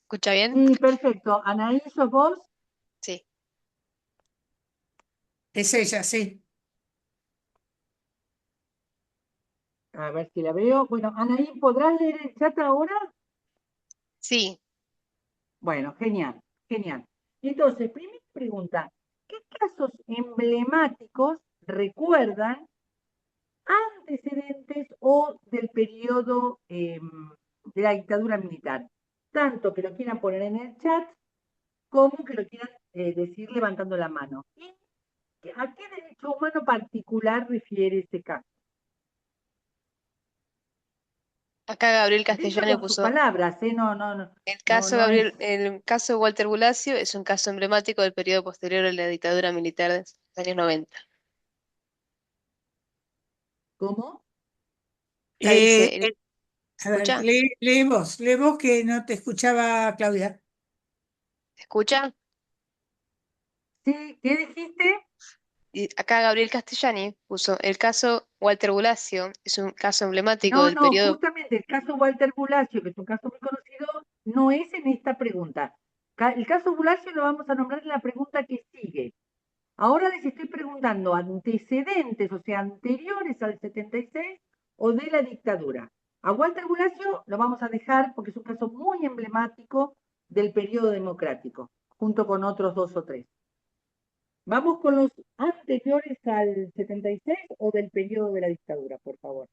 ¿Escucha bien? Sí, perfecto. Anaí, ¿sos vos? Sí. Es ella, sí. A ver si la veo. Bueno, Anaí, ¿podrás leer el chat ahora? Sí. Bueno, genial, genial. Entonces, primera pregunta, ¿qué casos emblemáticos recuerdan antecedentes o del periodo de la dictadura militar? Tanto que lo quieran poner en el chat como que lo quieran decir levantando la mano. ¿Y a qué derecho humano particular refiere este caso? Acá Gabriel Dicho Castellani con sus puso palabras, no es. El caso de Walter Bulacio es un caso emblemático del periodo posterior a la dictadura militar de los años 90. ¿Cómo? Acá dice, A ver, ¿escucha? lee vos que no te escuchaba Claudia. ¿Escucha? Sí, ¿qué dijiste? Y acá Gabriel Castellani puso, el caso Walter Bulacio es un caso emblemático No, del no, periodo... justamente el caso Walter Bulacio, que es un caso muy conocido, no es en esta pregunta. El caso Bulacio lo vamos a nombrar en la pregunta que sigue. Ahora les estoy preguntando antecedentes, o sea, anteriores al 76 o de la dictadura. A Walter Bulacio lo vamos a dejar porque es un caso muy emblemático del periodo democrático, junto con otros dos o tres. ¿Vamos con los anteriores al 76 o del periodo de la dictadura, por favor?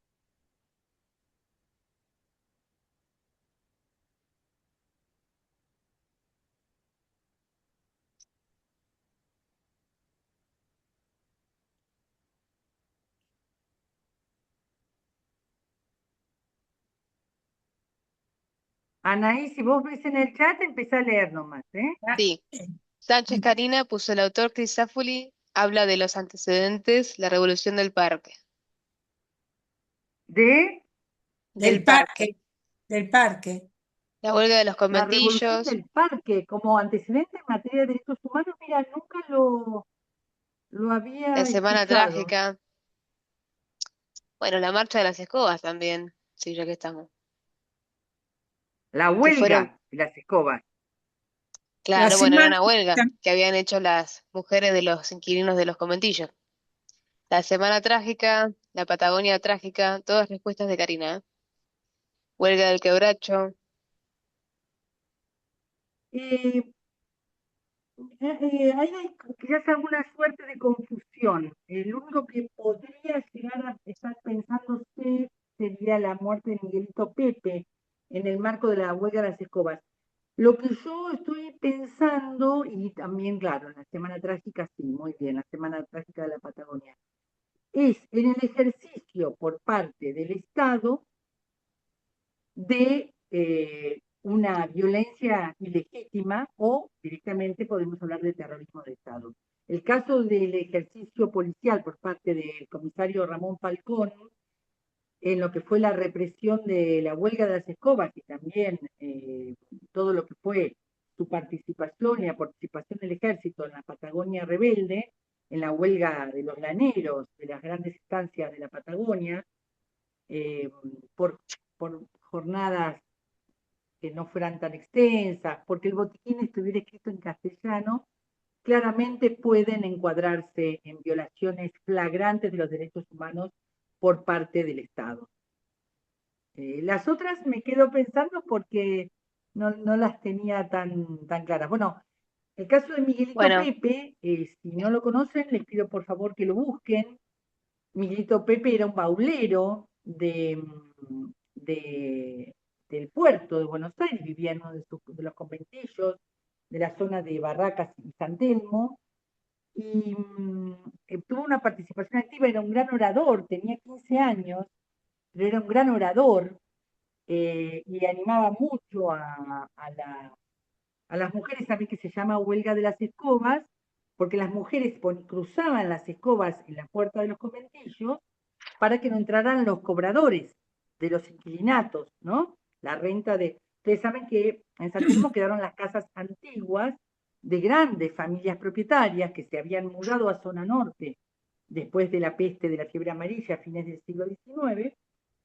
Anaí, si vos ves en el chat, empezá a leer nomás, ¿eh? Sí. Sánchez Karina puso el autor Crisafulli, habla de los antecedentes, la revolución del parque. De Del parque, del parque. La huelga de los la revolución conventillos, del parque como antecedente en materia de derechos humanos, mira, nunca lo la había semana escuchado. trágica. Bueno, la marcha de las escobas también, sí, ya que estamos. La Que fueron, huelga de las escobas. La claro, bueno, era semana, una huelga que habían hecho las mujeres de los inquilinos de los conventillos. La semana trágica, la Patagonia trágica, todas respuestas de Karina. Huelga del quebracho. Eh, hay quizás alguna suerte de confusión. El único que podría llegar a estar pensándose sería la muerte de Miguelito Pepe en el marco de la huelga de las escobas. Lo que yo estoy pensando, y también, claro, en la Semana Trágica, sí, muy bien, la Semana Trágica de la Patagonia, es en el ejercicio por parte del Estado de una violencia ilegítima o directamente podemos hablar de terrorismo de Estado. El caso del ejercicio policial por parte del comisario Ramón Falcón en lo que fue la represión de la huelga de las escobas y también todo lo que fue su participación y la participación del ejército en la Patagonia rebelde, en la huelga de los laneros, de las grandes estancias de la Patagonia, eh, por, por jornadas que no fueran tan extensas, porque el botiquín estuviera escrito en castellano, claramente pueden encuadrarse en violaciones flagrantes de los derechos humanos por parte del Estado. Las otras me quedo pensando porque no las tenía tan claras. Bueno, el caso de Miguelito Bueno, Pepe, si no lo conocen, les pido por favor que lo busquen. Miguelito Pepe era un baulero del puerto de Buenos Aires, vivía en uno de los conventillos de la zona de Barracas y San Telmo, y tuvo una participación activa, era un gran orador, tenía 15 años, pero era un gran orador, y animaba mucho a las mujeres, a mí que se llama huelga de las escobas, porque las mujeres cruzaban las escobas en la puerta de los conventillos para que no entraran los cobradores de los inquilinatos, ¿no? La renta de... Ustedes saben que en San Telmo quedaron las casas antiguas de grandes familias propietarias que se habían mudado a zona norte después de la peste de la fiebre amarilla a fines del siglo XIX,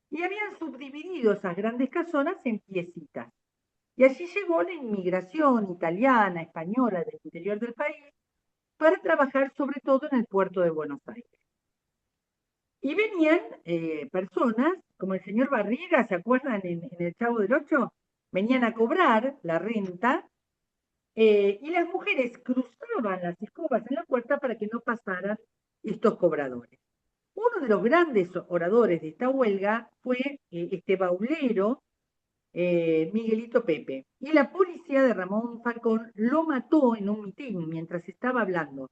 y habían subdividido esas grandes casonas en piecitas. Y allí llegó la inmigración italiana, española del interior del país para trabajar sobre todo en el puerto de Buenos Aires. Y venían personas, como el señor Barriga, ¿se acuerdan en el Chavo del Ocho? Venían a cobrar la renta y las mujeres cruzaban las escobas en la puerta para que no pasaran estos cobradores. Uno de los grandes oradores de esta huelga fue este baulero, Miguelito Pepe. Y la policía de Ramón Falcón lo mató en un mitin mientras estaba hablando.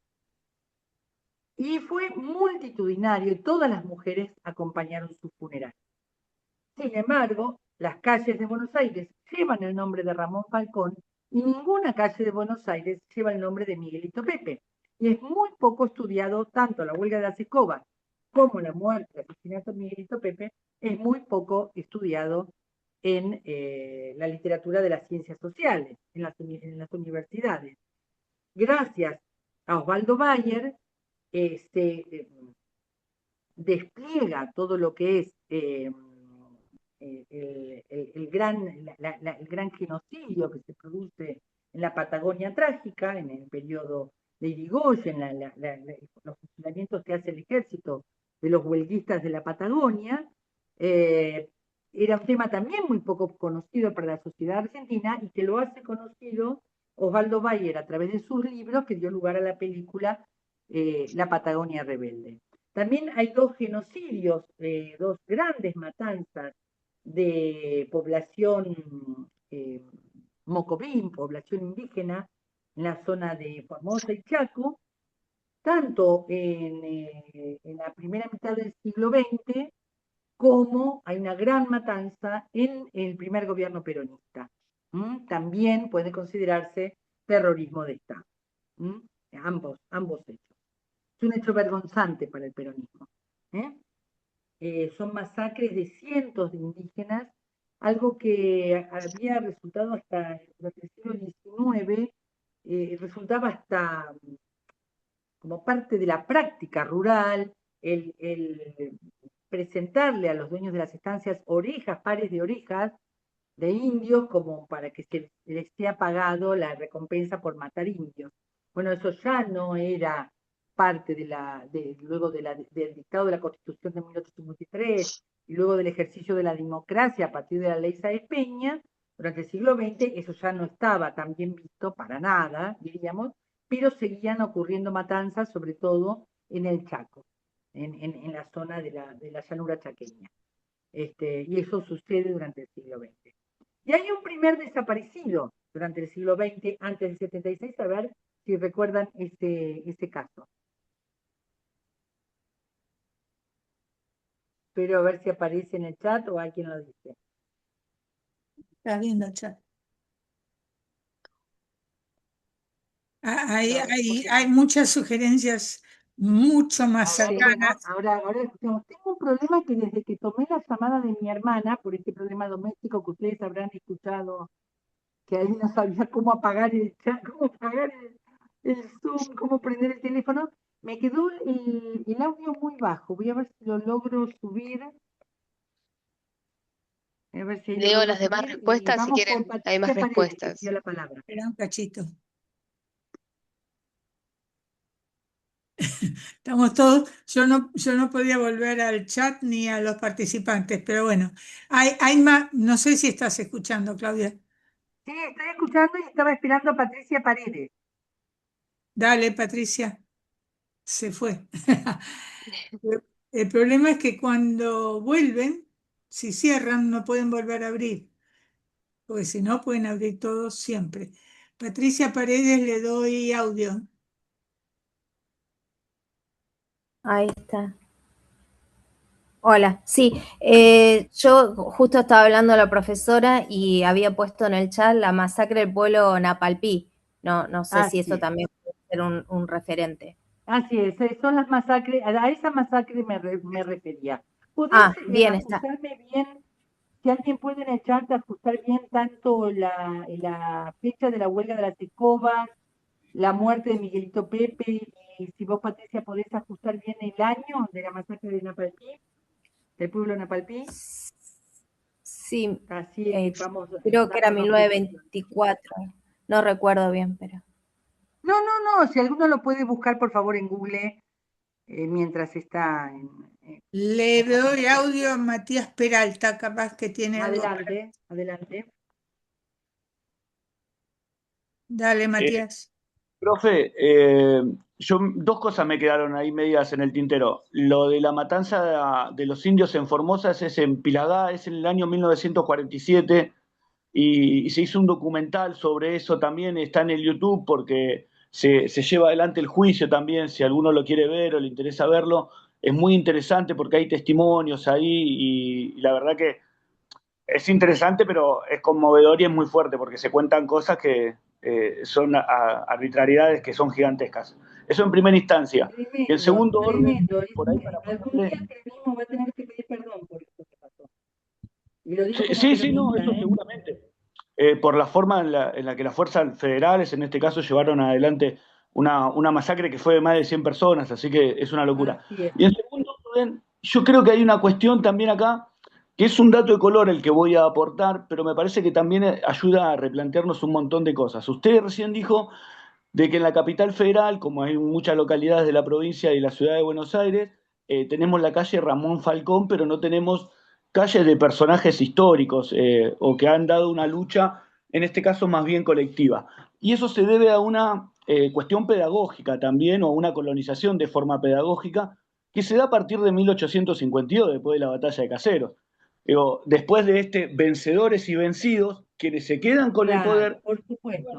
Y fue multitudinario y todas las mujeres acompañaron su funeral. Sin embargo, las calles de Buenos Aires llevan el nombre de Ramón Falcón y ninguna calle de Buenos Aires lleva el nombre de Miguelito Pepe. Y es muy poco estudiado tanto la huelga de las escobas como la muerte, el asesinato de Miguelito Pepe, es muy poco estudiado en la literatura de las ciencias sociales, en las universidades. Gracias a Osvaldo Bayer, se despliega todo lo que es el gran genocidio que se produce en la Patagonia trágica, en el periodo de Irigoyen, los fusilamientos que hace el ejército de los huelguistas de la Patagonia. Era un tema también muy poco conocido para la sociedad argentina y que lo hace conocido Osvaldo Bayer a través de sus libros, que dio lugar a la película la Patagonia rebelde. También hay dos genocidios, dos grandes matanzas de población mocobín, población indígena, en la zona de Formosa y Chaco, tanto en la primera mitad del siglo XX como hay una gran matanza en el primer gobierno peronista. También puede considerarse terrorismo de Estado. Ambos hechos. Es un hecho vergonzante para el peronismo. Son masacres de cientos de indígenas, algo que había resultado hasta durante el siglo XIX, resultaba hasta como parte de la práctica rural, el presentarle a los dueños de las estancias orejas, pares de orejas de indios, como para que se les sea pagado la recompensa por matar indios. Bueno, eso ya no era parte luego del dictado de la Constitución de 1853 y luego del ejercicio de la democracia a partir de la ley Sáenz Peña. Durante el siglo XX eso ya no estaba tan bien visto para nada, diríamos, pero seguían ocurriendo matanzas, sobre todo en el Chaco, en la zona de la llanura chaqueña. Y eso sucede durante el siglo XX. Y hay un primer desaparecido durante el siglo XX, antes del 76, a ver si recuerdan ese caso. Espero a ver si aparece en el chat o alguien lo dice. Está viendo el chat. Hay muchas sugerencias mucho más Ahora, cercanas. ahora escuchamos. Tengo un problema que desde que tomé la llamada de mi hermana, por este problema doméstico que ustedes habrán escuchado, que ahí no sabía cómo apagar el chat, cómo apagar el Zoom, cómo prender el teléfono, me quedó el audio muy bajo. Voy a ver si lo logro subir. A ver si lo Leo logro las demás subir. Y respuestas si vamos por quieren, hay más Patricia Paredes, que pidió respuestas. la palabra. Espera un cachito. Estamos todos, yo no podía volver al chat ni a los participantes, pero bueno, hay más, no sé si estás escuchando, Claudia. Sí, estoy escuchando y estaba esperando a Patricia Paredes. Dale, Patricia, se fue. El problema es que cuando vuelven, si cierran, no pueden volver a abrir, porque si no, pueden abrir todos siempre. Patricia Paredes, le doy audio. Ahí está. Hola, sí, yo justo estaba hablando a la profesora y había puesto en el chat la masacre del pueblo Napalpí. No sé si eso también puede ser un referente. Así es, son las masacres, a esa masacre me refería. ¿Podés bien, está. ajustarme bien, si alguien puede en el chat ajustar bien tanto la fecha de la huelga de las escobas, la muerte de Miguelito Pepe, y si vos, Patricia, podés ajustar bien el año de la masacre de Napalpí, del pueblo Napalpí? Sí, Así vamos creo que era dándonos precisión. 1924, no recuerdo bien, pero... No, si alguno lo puede buscar, por favor, en Google, mientras está Le doy audio a Matías Peralta, capaz que tiene algo. Adelante. Dale, Matías. Profe, dos cosas me quedaron ahí medias en el tintero. Lo de la matanza de los indios en Formosa es en Pilagá, es en el año 1947 y se hizo un documental sobre eso también, está en el YouTube porque se lleva adelante el juicio también, si alguno lo quiere ver o le interesa verlo. Es muy interesante porque hay testimonios ahí y la verdad que es interesante, pero es conmovedor y es muy fuerte porque se cuentan cosas que son arbitrariedades que son gigantescas. Eso en primera instancia. Y en segundo orden, por ahí para Algún ponerle... día el mismo va a tener que pedir perdón por esto que pasó. Y lo digo como Sí, no, peronista, eso seguramente. Por la forma en la que las fuerzas federales, en este caso, llevaron adelante una masacre que fue de más de 100 personas, así que es una locura. Así es. Y en segundo orden, yo creo que hay una cuestión también acá, que es un dato de color el que voy a aportar, pero me parece que también ayuda a replantearnos un montón de cosas. Usted recién dijo de que en la capital federal, como hay muchas localidades de la provincia y la ciudad de Buenos Aires, tenemos la calle Ramón Falcón, pero no tenemos calles de personajes históricos o que han dado una lucha, en este caso más bien colectiva. Y eso se debe a una cuestión pedagógica también, o una colonización de forma pedagógica, que se da a partir de 1852, después de la batalla de Caseros. Digo, después de este vencedores y vencidos, quienes se quedan con el Claro, poder, por supuesto.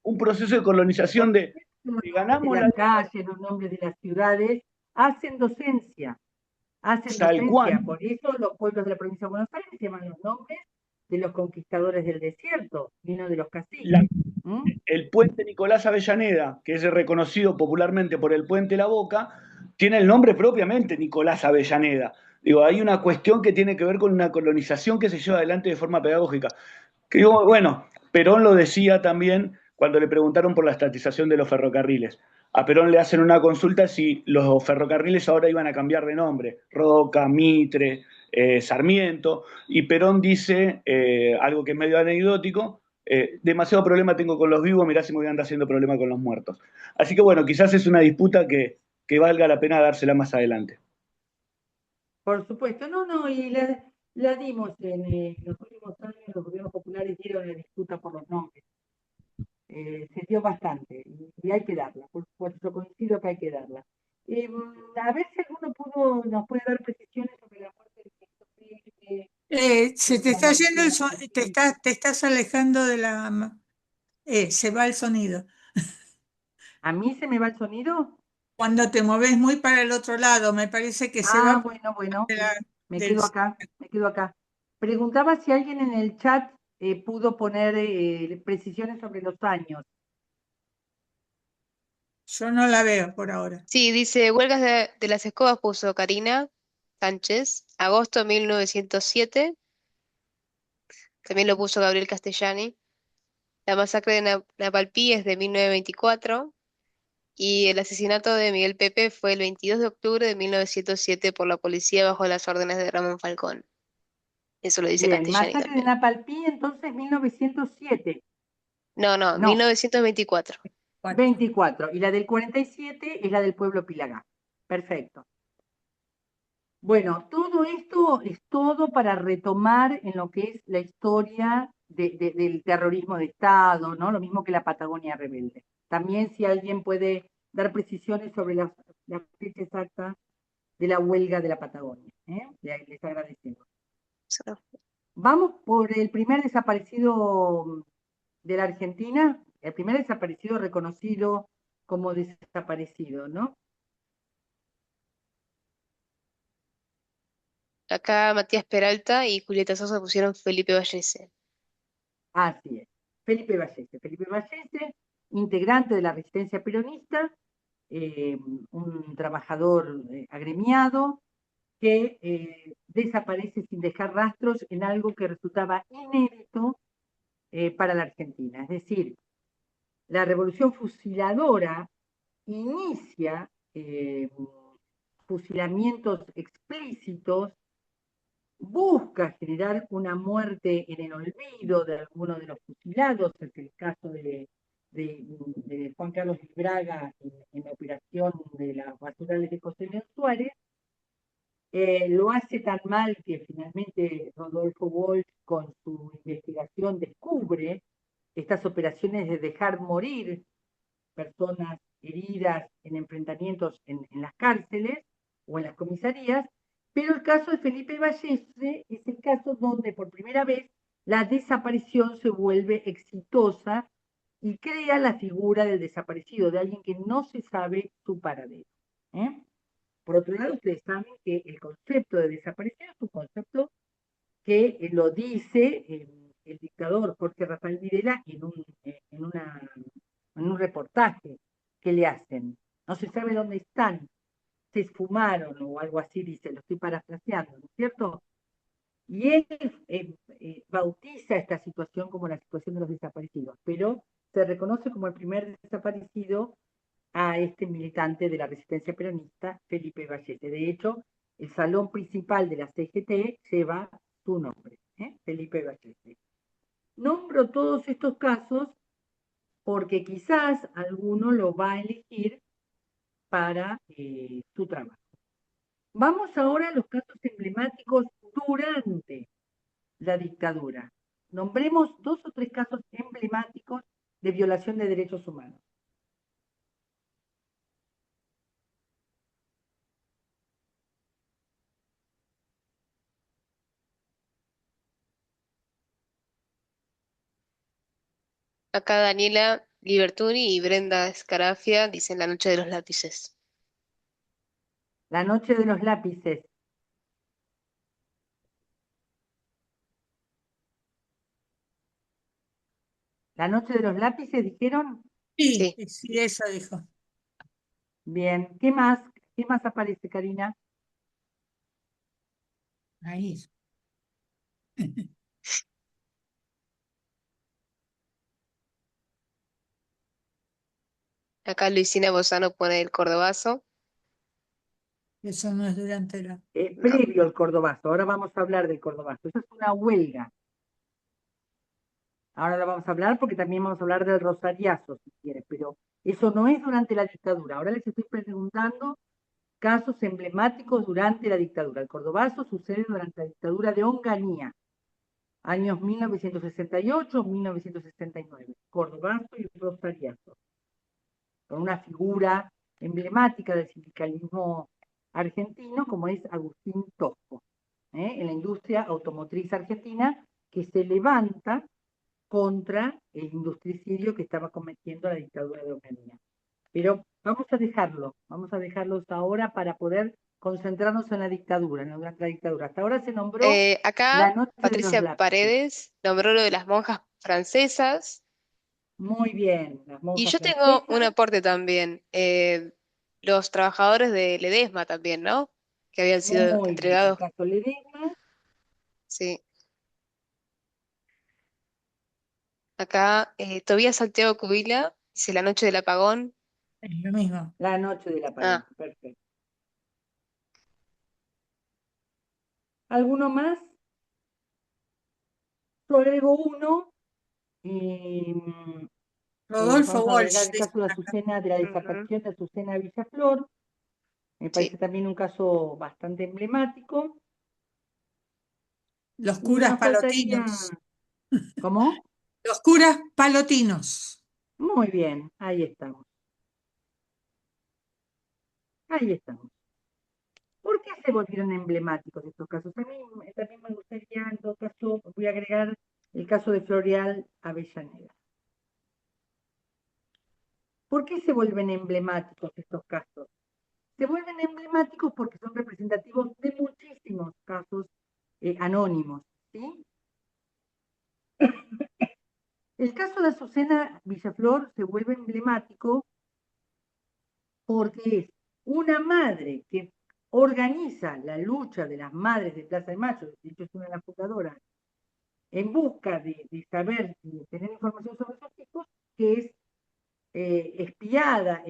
un proceso de colonización de Los ganamos nombres de la las calles, los nombres de las ciudades, hacen docencia. Hacen tal docencia. cual. Por eso los pueblos de la provincia de Buenos Aires se llaman los nombres de los conquistadores del desierto, y no de los caciques. El puente Nicolás Avellaneda, que es reconocido popularmente por el puente La Boca, tiene el nombre propiamente Nicolás Avellaneda. Digo, hay una cuestión que tiene que ver con una colonización que se lleva adelante de forma pedagógica. Que digo, bueno, Perón lo decía también cuando le preguntaron por la estatización de los ferrocarriles. A Perón le hacen una consulta si los ferrocarriles ahora iban a cambiar de nombre, Roca, Mitre, Sarmiento, y Perón dice algo que es medio anecdótico: demasiado problema tengo con los vivos, mirá si me voy a andar haciendo problema con los muertos. Así que bueno, quizás es una disputa que valga la pena dársela más adelante. Por supuesto, no, y la dimos en los últimos años, los gobiernos populares dieron la disputa por los nombres. Se dio bastante, y hay que darla, por supuesto, coincido que hay que darla. A ver si alguno nos puede dar precisiones sobre la muerte del Cristo Príncipe. Se te está yendo te estás alejando de la... se va el sonido. ¿A mí se me va el sonido? Cuando te mueves muy para el otro lado, me parece que se va Bueno, de la, me del... quedo acá. Preguntaba si alguien en el chat pudo poner precisiones sobre los años. Yo no la veo por ahora. Sí, dice, huelgas de las escobas puso Karina Sánchez, agosto de 1907, también lo puso Gabriel Castellani. La masacre de Napalpí es de 1924 y el asesinato de Miguel Pepe fue el 22 de octubre de 1907 por la policía bajo las órdenes de Ramón Falcón. Eso lo dice Bien, Castellani masacre de también. Napalpí, entonces 1907. No, No, 1924. 24. Y la del 47 es la del pueblo Pilagá. Perfecto. Bueno, todo esto es todo para retomar en lo que es la historia del terrorismo de Estado, ¿no? Lo mismo que la Patagonia Rebelde. También si alguien puede dar precisiones sobre la fecha exacta de la huelga de la Patagonia. Les agradecemos. Vamos por el primer desaparecido de la Argentina, el primer desaparecido reconocido como desaparecido, ¿no? Acá Matías Peralta y Julieta Sosa pusieron Felipe Vallese. Así es. Felipe Vallese, integrante de la resistencia peronista, un trabajador agremiado que desaparece sin dejar rastros en algo que resultaba inédito para la Argentina. Es decir, la revolución fusiladora inicia fusilamientos explícitos, busca generar una muerte en el olvido de alguno de los fusilados, es el caso de Juan Carlos Braga en la operación de las basurales de José León Suárez. Lo hace tan mal que finalmente Rodolfo Walsh, con su investigación, descubre estas operaciones de dejar morir personas heridas en enfrentamientos en las cárceles o en las comisarías, pero el caso de Felipe Vallese es el caso donde por primera vez la desaparición se vuelve exitosa y crea la figura del desaparecido, de alguien que no se sabe su paradero. Por otro lado, ustedes saben que el concepto de desaparición es un concepto que lo dice el dictador Jorge Rafael Videla en un reportaje que le hacen. No se sabe dónde están, se esfumaron o algo así, dice, lo estoy parafraseando, ¿no es cierto? Y él bautiza esta situación como la situación de los desaparecidos, pero se reconoce como el primer desaparecido a este militante de la resistencia peronista, Felipe Vallese. De hecho, el salón principal de la CGT lleva su nombre, Felipe Vallese. Nombro todos estos casos porque quizás alguno lo va a elegir para su trabajo. Vamos ahora a los casos emblemáticos durante la dictadura. Nombremos 2 o 3 casos emblemáticos de violación de derechos humanos. Acá Daniela Libertuni y Brenda Scarafia dicen La noche de los lápices. La noche de los lápices. La noche de los lápices, ¿dijeron? Sí, Sí. sí, eso dijo. Bien. ¿Qué más? ¿Qué más aparece, Karina? Ahí. Acá Luisina Bozano pone El Cordobazo. Eso no es durante la... No. Previo al cordobazo. Ahora vamos a hablar del cordobazo. Eso es una huelga. Ahora lo vamos a hablar porque también vamos a hablar del rosariazo, si quieres, pero eso no es durante la dictadura. Ahora les estoy preguntando casos emblemáticos durante la dictadura. El cordobazo sucede durante la dictadura de Onganía, años 1968-1969. Cordobazo y rosariazo, con una figura emblemática del sindicalismo argentino como es Agustín Tosco, en la industria automotriz argentina, que se levanta contra el industricidio que estaba cometiendo la dictadura de Onganía. Pero vamos a dejarlos ahora para poder concentrarnos en la dictadura, en la dictadura. Hasta ahora se nombró Acá la noche de los Patricia lápices. Paredes nombró lo de las monjas francesas. Muy bien, las Y monjas yo tengo un francesas. aporte también. Los trabajadores de Ledesma también, ¿no? Que habían sido Muy bien, el entregados. caso Ledesma. Sí. Acá Tobías Santiago Cubila dice La noche del apagón. Es lo mismo. La noche del apagón, Ah, perfecto. ¿Alguno más? Yo agrego uno. Rodolfo Vamos a agregar Walsh, el dice caso de acá. Azucena, de la ujú, desaparición de Azucena Villaflor. Me parece sí. también un caso bastante emblemático. Los Y curas nos faltaría, palotinos. ¿cómo? Los curas palotinos. Muy bien, ahí estamos. Ahí estamos. ¿Por qué se volvieron emblemáticos estos casos? A mí también me gustaría, en todo caso, voy a agregar el caso de Floreal Avellaneda. ¿Por qué se vuelven emblemáticos estos casos? Se vuelven emblemáticos porque son representativos de muchísimos casos anónimos, ¿sí? El caso de Azucena Villaflor se vuelve emblemático porque es una madre que organiza la lucha de las madres de Plaza de Mayo, de hecho es una de las fundadoras, en busca de saber, de tener información sobre sus hijos, que es espiada,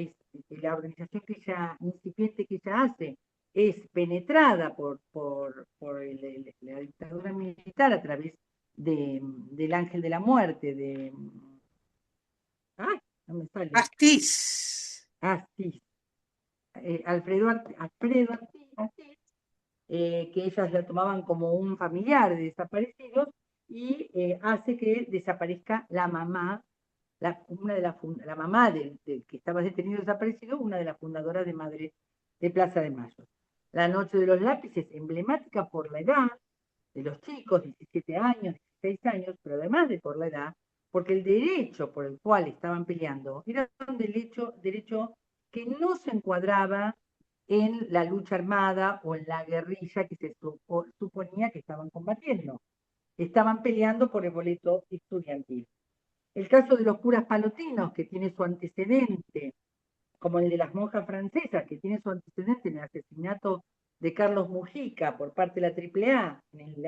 la organización que ella, incipiente que ella hace, es penetrada por la dictadura militar a través del ángel de la muerte, ay, no me sale, Astiz. sí, Alfredo Astiz, que ellas la tomaban como un familiar de desaparecidos y hace que desaparezca la mamá, la mamá del que estaba detenido desaparecido, una de las fundadoras de Madres de Plaza de Mayo. La noche de los lápices, emblemática por la edad de los chicos, 17 años, 16 años, pero además de por la edad, porque el derecho por el cual estaban peleando era un derecho que no se encuadraba en la lucha armada o en la guerrilla que se suponía que estaban combatiendo. Estaban peleando por el boleto estudiantil. El caso de los curas palotinos, que tiene su antecedente, como el de las monjas francesas, que tiene su antecedente en el asesinato de Carlos Mujica por parte de la AAA en el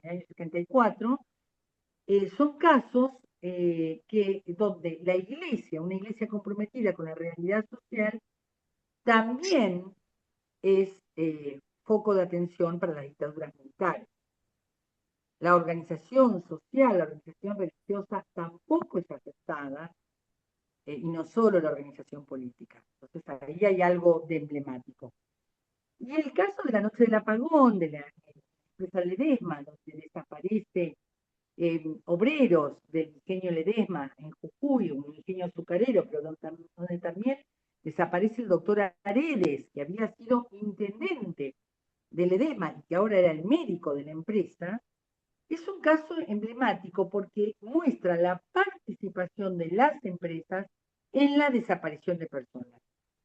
año 74, son casos donde la iglesia, una iglesia comprometida con la realidad social, también es foco de atención para las dictaduras militares. La organización social, la organización religiosa tampoco es aceptada, y no solo la organización política. Entonces ahí hay algo de emblemático. Y el caso de la noche del apagón, de la empresa Ledesma, donde desaparece obreros del ingenio Ledesma en Jujuy, un ingenio azucarero, pero donde también desaparece el doctor Aredes, que había sido intendente de Ledesma y que ahora era el médico de la empresa, Es un caso emblemático porque muestra la participación de las empresas en la desaparición de personas.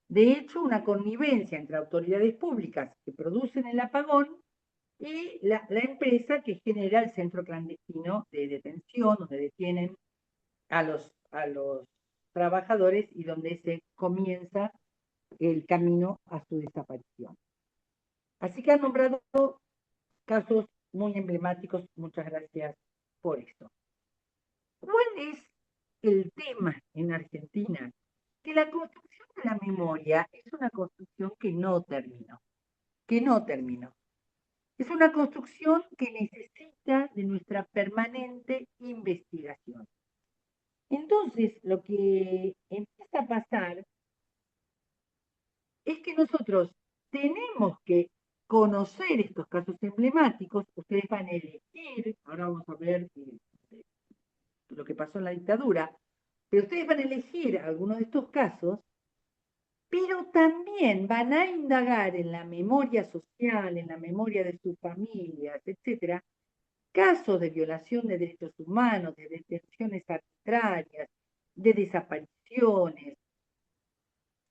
De hecho, una connivencia entre autoridades públicas que producen el apagón y la empresa que genera el centro clandestino de detención, donde detienen a los trabajadores y donde se comienza el camino a su desaparición. Así que han nombrado casos muy emblemáticos. Muchas gracias por esto. ¿Cuál es el tema en Argentina? Que la construcción de la memoria es una construcción que no terminó. Es una construcción que necesita de nuestra permanente investigación. Entonces, lo que empieza a pasar es que nosotros tenemos que conocer estos casos emblemáticos. Ustedes van a elegir, ahora vamos a ver lo que pasó en la dictadura, pero ustedes van a elegir algunos de estos casos, pero también van a indagar en la memoria social, en la memoria de sus familias, etcétera, casos de violación de derechos humanos, de detenciones arbitrarias, de desapariciones,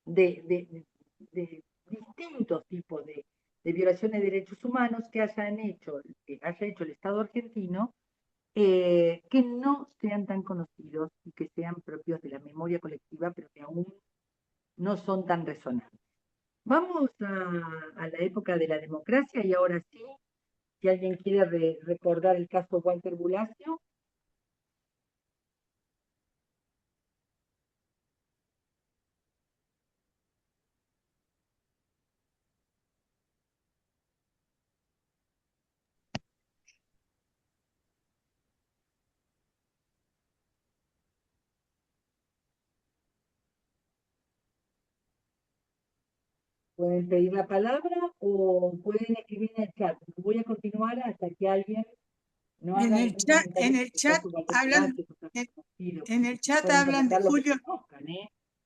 de distintos tipos de violaciones de derechos humanos que haya hecho el Estado argentino, que no sean tan conocidos y que sean propios de la memoria colectiva, pero que aún no son tan resonantes. Vamos a la época de la democracia y ahora sí, si alguien quiere recordar el caso Walter Bulacio. Pueden pedir la palabra o pueden escribir en el chat. Voy a continuar hasta que alguien no haga algún comentario. En el chat hablan, en el chat hablan de Julio.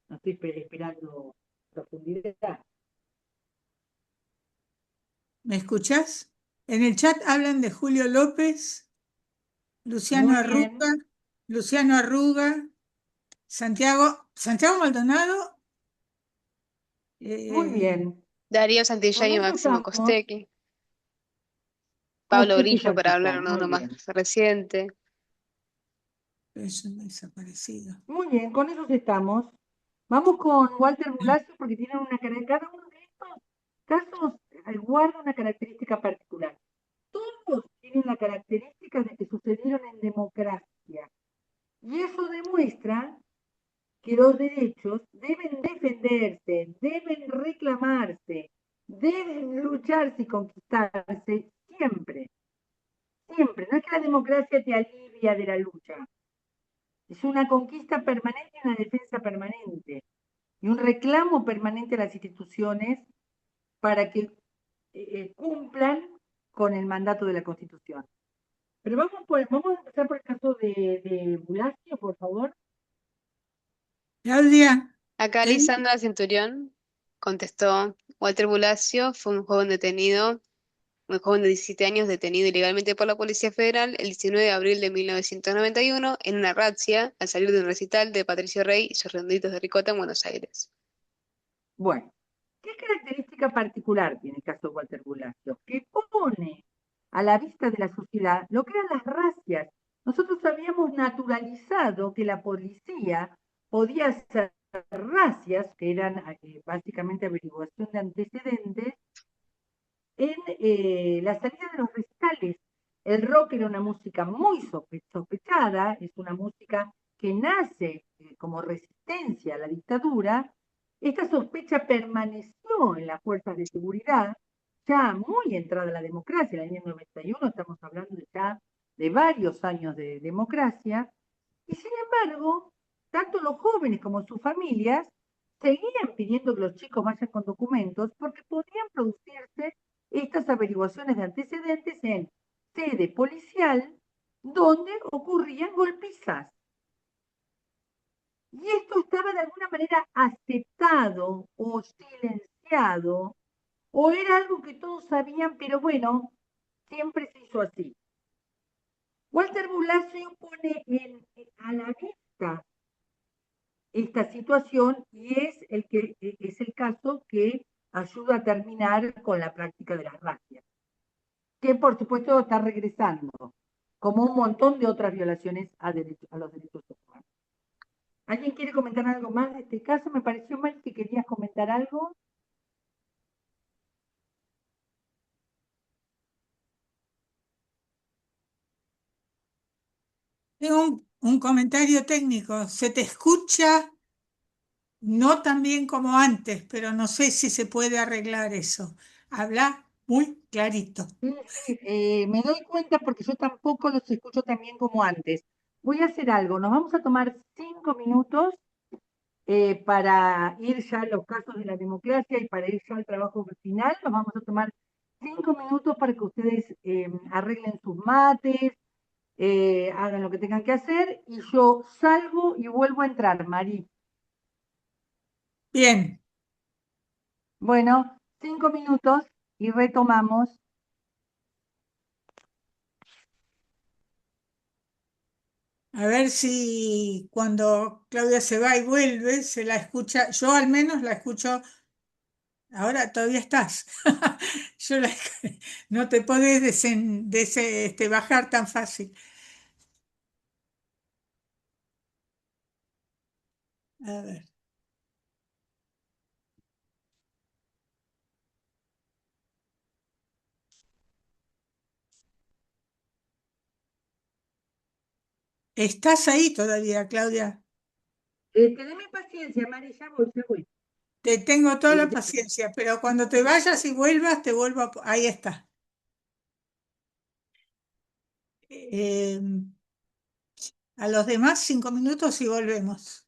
No estoy esperando profundidad. ¿Me escuchás? En el chat hablan de Julio López, Luciano Arruga, Santiago Maldonado. Muy bien. Darío Santillán y Máximo Costecchi. Pablo Grillo, para hablar uno más reciente. Es un desaparecido. Muy bien, con esos estamos. Vamos con Walter Bulacio porque tiene cada uno de estos casos guarda una característica particular. Todos tienen la característica de que sucedieron en democracia. Y eso demuestra que los derechos deben defenderse, deben reclamarse, deben lucharse y conquistarse siempre. Siempre. No es que la democracia te alivia de la lucha. Es una conquista permanente y una defensa permanente. Y un reclamo permanente a las instituciones para que cumplan con el mandato de la Constitución. Pero vamos a empezar por el caso de Bulacio, por favor. Claudia. Acá Lisandra Centurión contestó: Walter Bulacio fue un joven detenido, un joven de 17 años detenido ilegalmente por la Policía Federal el 19 de abril de 1991 en una razzia al salir de un recital de Patricio Rey y sus Redonditos de Ricota en Buenos Aires. Bueno, ¿qué característica particular tiene el caso de Walter Bulacio? Que pone a la vista de la sociedad lo que eran las razzias. Nosotros habíamos naturalizado que la policía podía hacer razzias, que eran básicamente averiguación de antecedentes, en la salida de los recitales. El rock era una música muy sospechada, es una música que nace como resistencia a la dictadura. Esta sospecha permaneció en las fuerzas de seguridad, ya muy entrada la democracia, en el año 91, estamos hablando ya de varios años de democracia, y sin embargo, tanto los jóvenes como sus familias seguían pidiendo que los chicos vayan con documentos porque podían producirse estas averiguaciones de antecedentes en sede policial donde ocurrían golpizas. Y esto estaba de alguna manera aceptado o silenciado, o era algo que todos sabían, pero bueno, siempre se hizo así. Walter Bulacio pone a la vista esta situación y es el caso que ayuda a terminar con la práctica de las razias, que por supuesto está regresando, como un montón de otras violaciones a los derechos humanos. ¿Alguien quiere comentar algo más de este caso? Me pareció mal que querías comentar algo. Tengo un comentario técnico. Se te escucha no tan bien como antes, pero no sé si se puede arreglar eso. Habla muy clarito. Sí, sí, me doy cuenta porque yo tampoco los escucho tan bien como antes. Voy a hacer algo, nos vamos a tomar 5 minutos para ir ya a los casos de la democracia y para ir ya al trabajo final. Nos vamos a tomar 5 minutos para que ustedes arreglen sus mates, hagan lo que tengan que hacer y yo salgo y vuelvo a entrar, Mari. Bien, Bueno, 5 minutos y retomamos. a ver si cuando Claudia se va y vuelve, se la escucha. Yo al menos la escucho. Ahora todavía estás. Yo la- no te podés bajar tan fácil. A ver. ¿Estás ahí todavía, Claudia? Teneme paciencia, Mari, ya voy, ya voy. Te tengo toda la Ya- paciencia, pero cuando te vayas y vuelvas, te vuelvo a... Ahí está. Eh, a los demás 5 minutos y volvemos.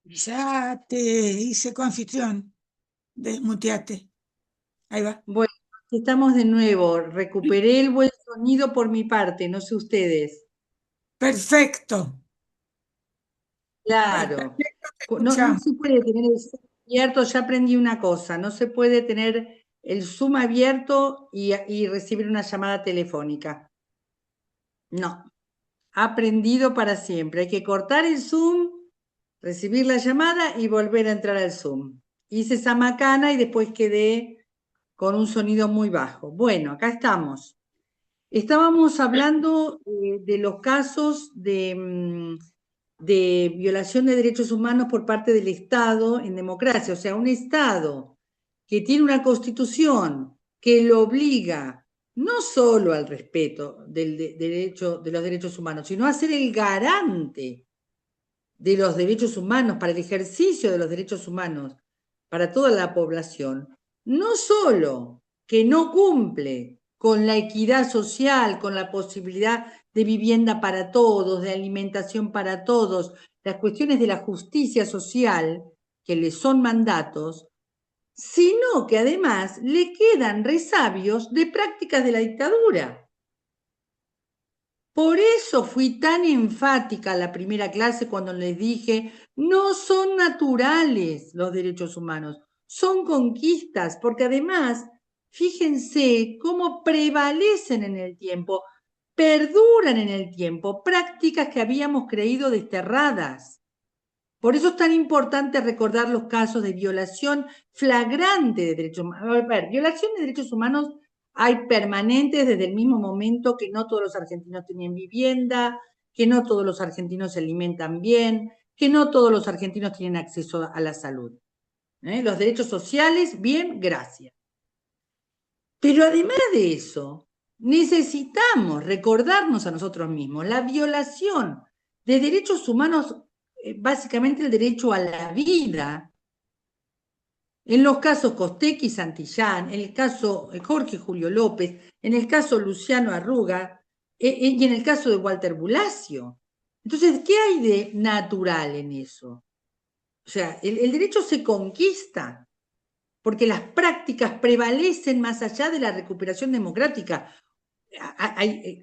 Ya te hice coanfitrión. Desmuteate. Ahí va. Bueno, estamos de nuevo. Recuperé el buen sonido por mi parte, no sé ustedes. Perfecto. Claro. Perfecto, te No escuchamos. se puede tener el Zoom abierto, ya aprendí una cosa, no se puede tener el Zoom abierto y recibir una llamada telefónica. No, aprendido para siempre. Hay que cortar el Zoom, recibir la llamada y volver a entrar al Zoom. Hice esa macana y después quedé con un sonido muy bajo. Bueno, acá estamos. Estábamos hablando de los casos de violación de derechos humanos por parte del Estado en democracia, o sea, un Estado que tiene una constitución que lo obliga no solo al respeto de los derechos humanos, sino a ser el garante de los derechos humanos, para el ejercicio de los derechos humanos para toda la población, no solo que no cumple con la equidad social, con la posibilidad de vivienda para todos, de alimentación para todos, las cuestiones de la justicia social, que le son mandatos, sino que además le quedan resabios de prácticas de la dictadura. Por eso fui tan enfática en la primera clase cuando les dije, no son naturales los derechos humanos, son conquistas, porque además, fíjense cómo prevalecen en el tiempo, perduran en el tiempo, prácticas que habíamos creído desterradas. Por eso es tan importante recordar los casos de violación flagrante de derechos humanos. A ver, violación de derechos humanos hay permanentes desde el mismo momento que no todos los argentinos tienen vivienda, que no todos los argentinos se alimentan bien, que no todos los argentinos tienen acceso a la salud. Los derechos sociales, bien, gracias. Pero además de eso, necesitamos recordarnos a nosotros mismos la violación de derechos humanos, básicamente el derecho a la vida. En los casos Costecchi y Santillán, en el caso Jorge Julio López, en el caso Luciano Arruga y en el caso de Walter Bulacio. Entonces, ¿qué hay de natural en eso? O sea, el derecho se conquista porque las prácticas prevalecen más allá de la recuperación democrática. Hay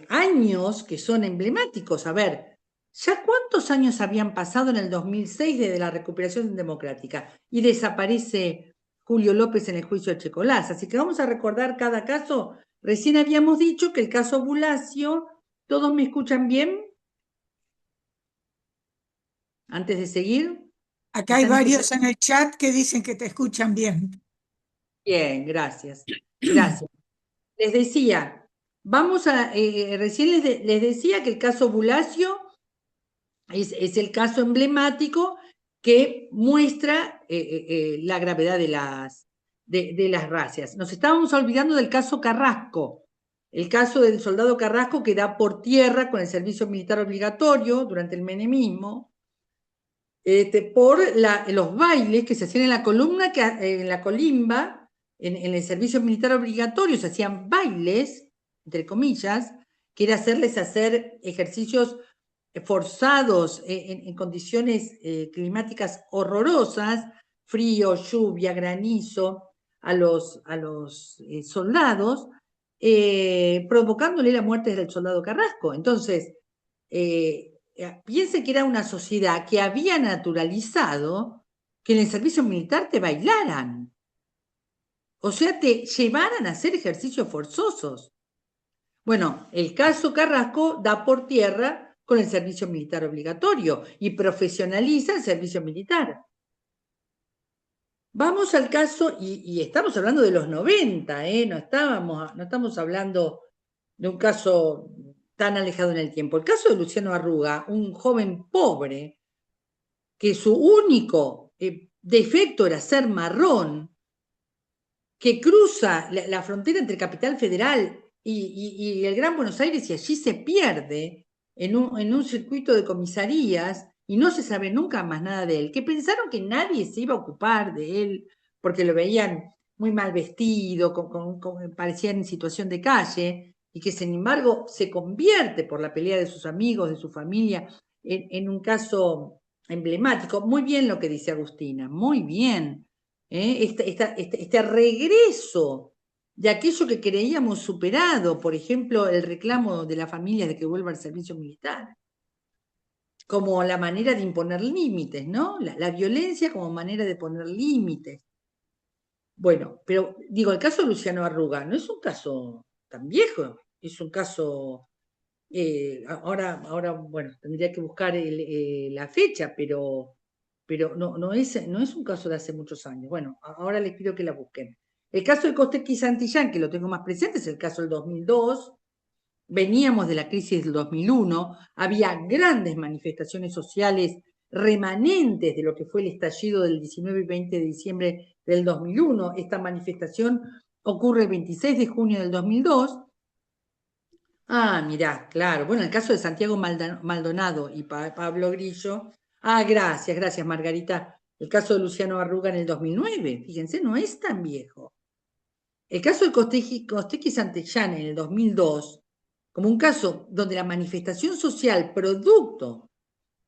años que son emblemáticos. A ver, ¿ya cuántos años habían pasado en el 2006 desde la recuperación democrática? Y desaparece Julio López en el juicio de Checolás. Así que vamos a recordar cada caso. Recién habíamos dicho que el caso Bulacio, ¿todos me escuchan bien? Antes de seguir. Acá hay ¿Están varios escuchando? en el chat que dicen que te escuchan bien. Bien, gracias. Gracias. Les decía, recién les decía que el caso Bulacio es el caso emblemático que muestra la gravedad de las racias. Nos estábamos olvidando del caso Carrasco, el caso del soldado Carrasco que da por tierra con el servicio militar obligatorio durante el menemismo, por los bailes que se hacían en la columna, en la colimba, en el servicio militar obligatorio, se hacían bailes, entre comillas, que era hacerles hacer ejercicios forzados en condiciones climáticas horrorosas, frío, lluvia, granizo, a los soldados, provocándole la muerte del soldado Carrasco. Entonces, piense que era una sociedad que había naturalizado que en el servicio militar te bailaran. O sea, te llevaran a hacer ejercicios forzosos. Bueno, el caso Carrasco da por tierra con el servicio militar obligatorio y profesionaliza el servicio militar. Vamos al caso, y estamos hablando de los 90, no estamos hablando de un caso tan alejado en el tiempo. El caso de Luciano Arruga, un joven pobre, que su único defecto era ser marrón, que cruza la frontera entre Capital Federal y el Gran Buenos Aires y allí se pierde en un circuito de comisarías y no se sabe nunca más nada de él, que pensaron que nadie se iba a ocupar de él porque lo veían muy mal vestido, parecía en situación de calle, y que sin embargo se convierte por la pelea de sus amigos, de su familia, en un caso emblemático. Muy bien lo que dice Agustina, muy bien. Este regreso de aquello que creíamos superado, por ejemplo, el reclamo de las familias de que vuelva al servicio militar, como la manera de imponer límites, ¿no? La violencia como manera de poner límites. Bueno, pero digo, el caso de Luciano Arruga no es un caso tan viejo, es un caso, ahora, bueno, tendría que buscar la fecha, pero no es un caso de hace muchos años. Bueno, ahora les pido que la busquen. El caso de Costequi y Santillán, que lo tengo más presente, es el caso del 2002. Veníamos de la crisis del 2001, había grandes manifestaciones sociales remanentes de lo que fue el estallido del 19 y 20 de diciembre del 2001. Esta manifestación ocurre el 26 de junio del 2002. Ah, mirá, claro. Bueno, el caso de Santiago Maldonado y Pablo Grillo. Ah, gracias, Margarita. El caso de Luciano Arruga en el 2009. Fíjense, no es tan viejo. El caso de Costequi Santillán en el 2002, como un caso donde la manifestación social producto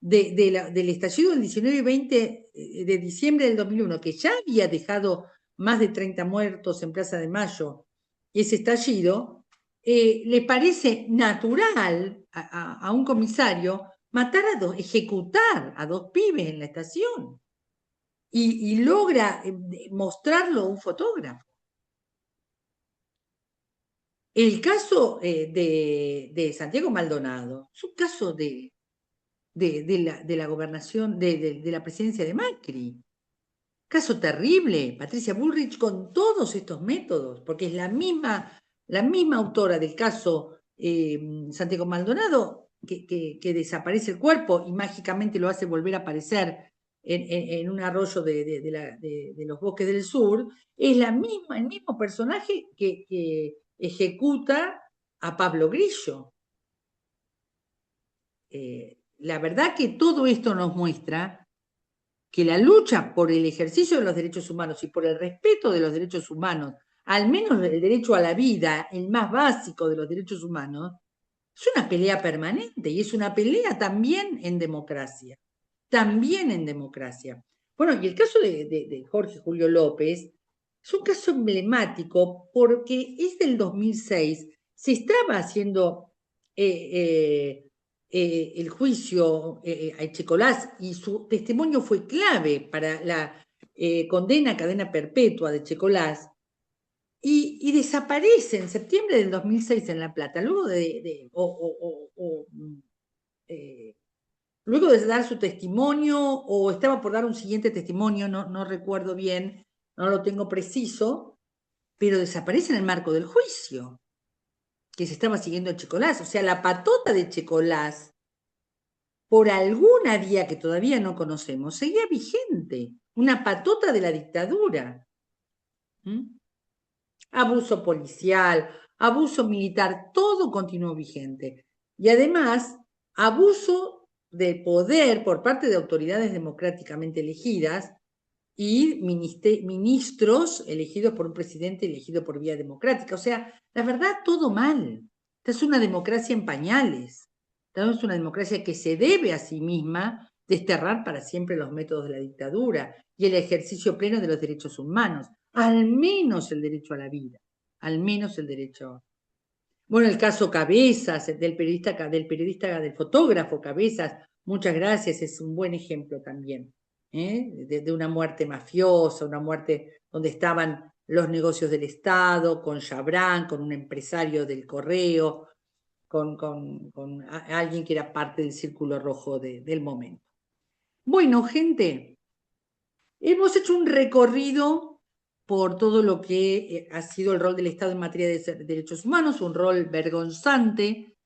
del estallido del 19 y 20 de diciembre del 2001, que ya había dejado más de 30 muertos en Plaza de Mayo, ese estallido, le parece natural a un comisario ejecutar a 2 pibes en la estación y logra mostrarlo a un fotógrafo. El caso de Santiago Maldonado es un caso de la gobernación, de la presidencia de Macri. Caso terrible, Patricia Bullrich con todos estos métodos, porque es la misma autora del caso Santiago Maldonado que desaparece el cuerpo y mágicamente lo hace volver a aparecer en un arroyo de los bosques del sur. Es el mismo personaje que ejecuta a Pablo Grillo. La verdad que todo esto nos muestra que la lucha por el ejercicio de los derechos humanos y por el respeto de los derechos humanos, al menos el derecho a la vida, el más básico de los derechos humanos, es una pelea permanente y es una pelea también en democracia. También en democracia. Bueno, y el caso de Jorge Julio López es un caso emblemático porque es del 2006, se estaba haciendo el juicio a Echecolás y su testimonio fue clave para la condena a cadena perpetua de Echecolás y desaparece en septiembre del 2006 en La Plata, luego luego de dar su testimonio o estaba por dar un siguiente testimonio, no recuerdo bien, no lo tengo preciso, pero desaparece en el marco del juicio que se estaba siguiendo a Echecolás. O sea, la patota de Echecolás, por alguna vía que todavía no conocemos, seguía vigente. Una patota de la dictadura. Abuso policial, abuso militar, todo continuó vigente. Y además, abuso de poder por parte de autoridades democráticamente elegidas y ministros elegidos por un presidente elegido por vía democrática. O sea, la verdad, todo mal. Esta es una democracia en pañales. Esta es una democracia que se debe a sí misma desterrar para siempre los métodos de la dictadura y el ejercicio pleno de los derechos humanos, al menos el derecho a la vida, al menos el derecho. Bueno, el caso Cabezas, del fotógrafo Cabezas, muchas gracias, es un buen ejemplo también. De una muerte mafiosa, una muerte donde estaban los negocios del Estado, con Chabrán, con un empresario del correo, con alguien que era parte del círculo rojo del momento. Bueno, gente, hemos hecho un recorrido por todo lo que ha sido el rol del Estado en materia de derechos humanos, un rol vergonzante,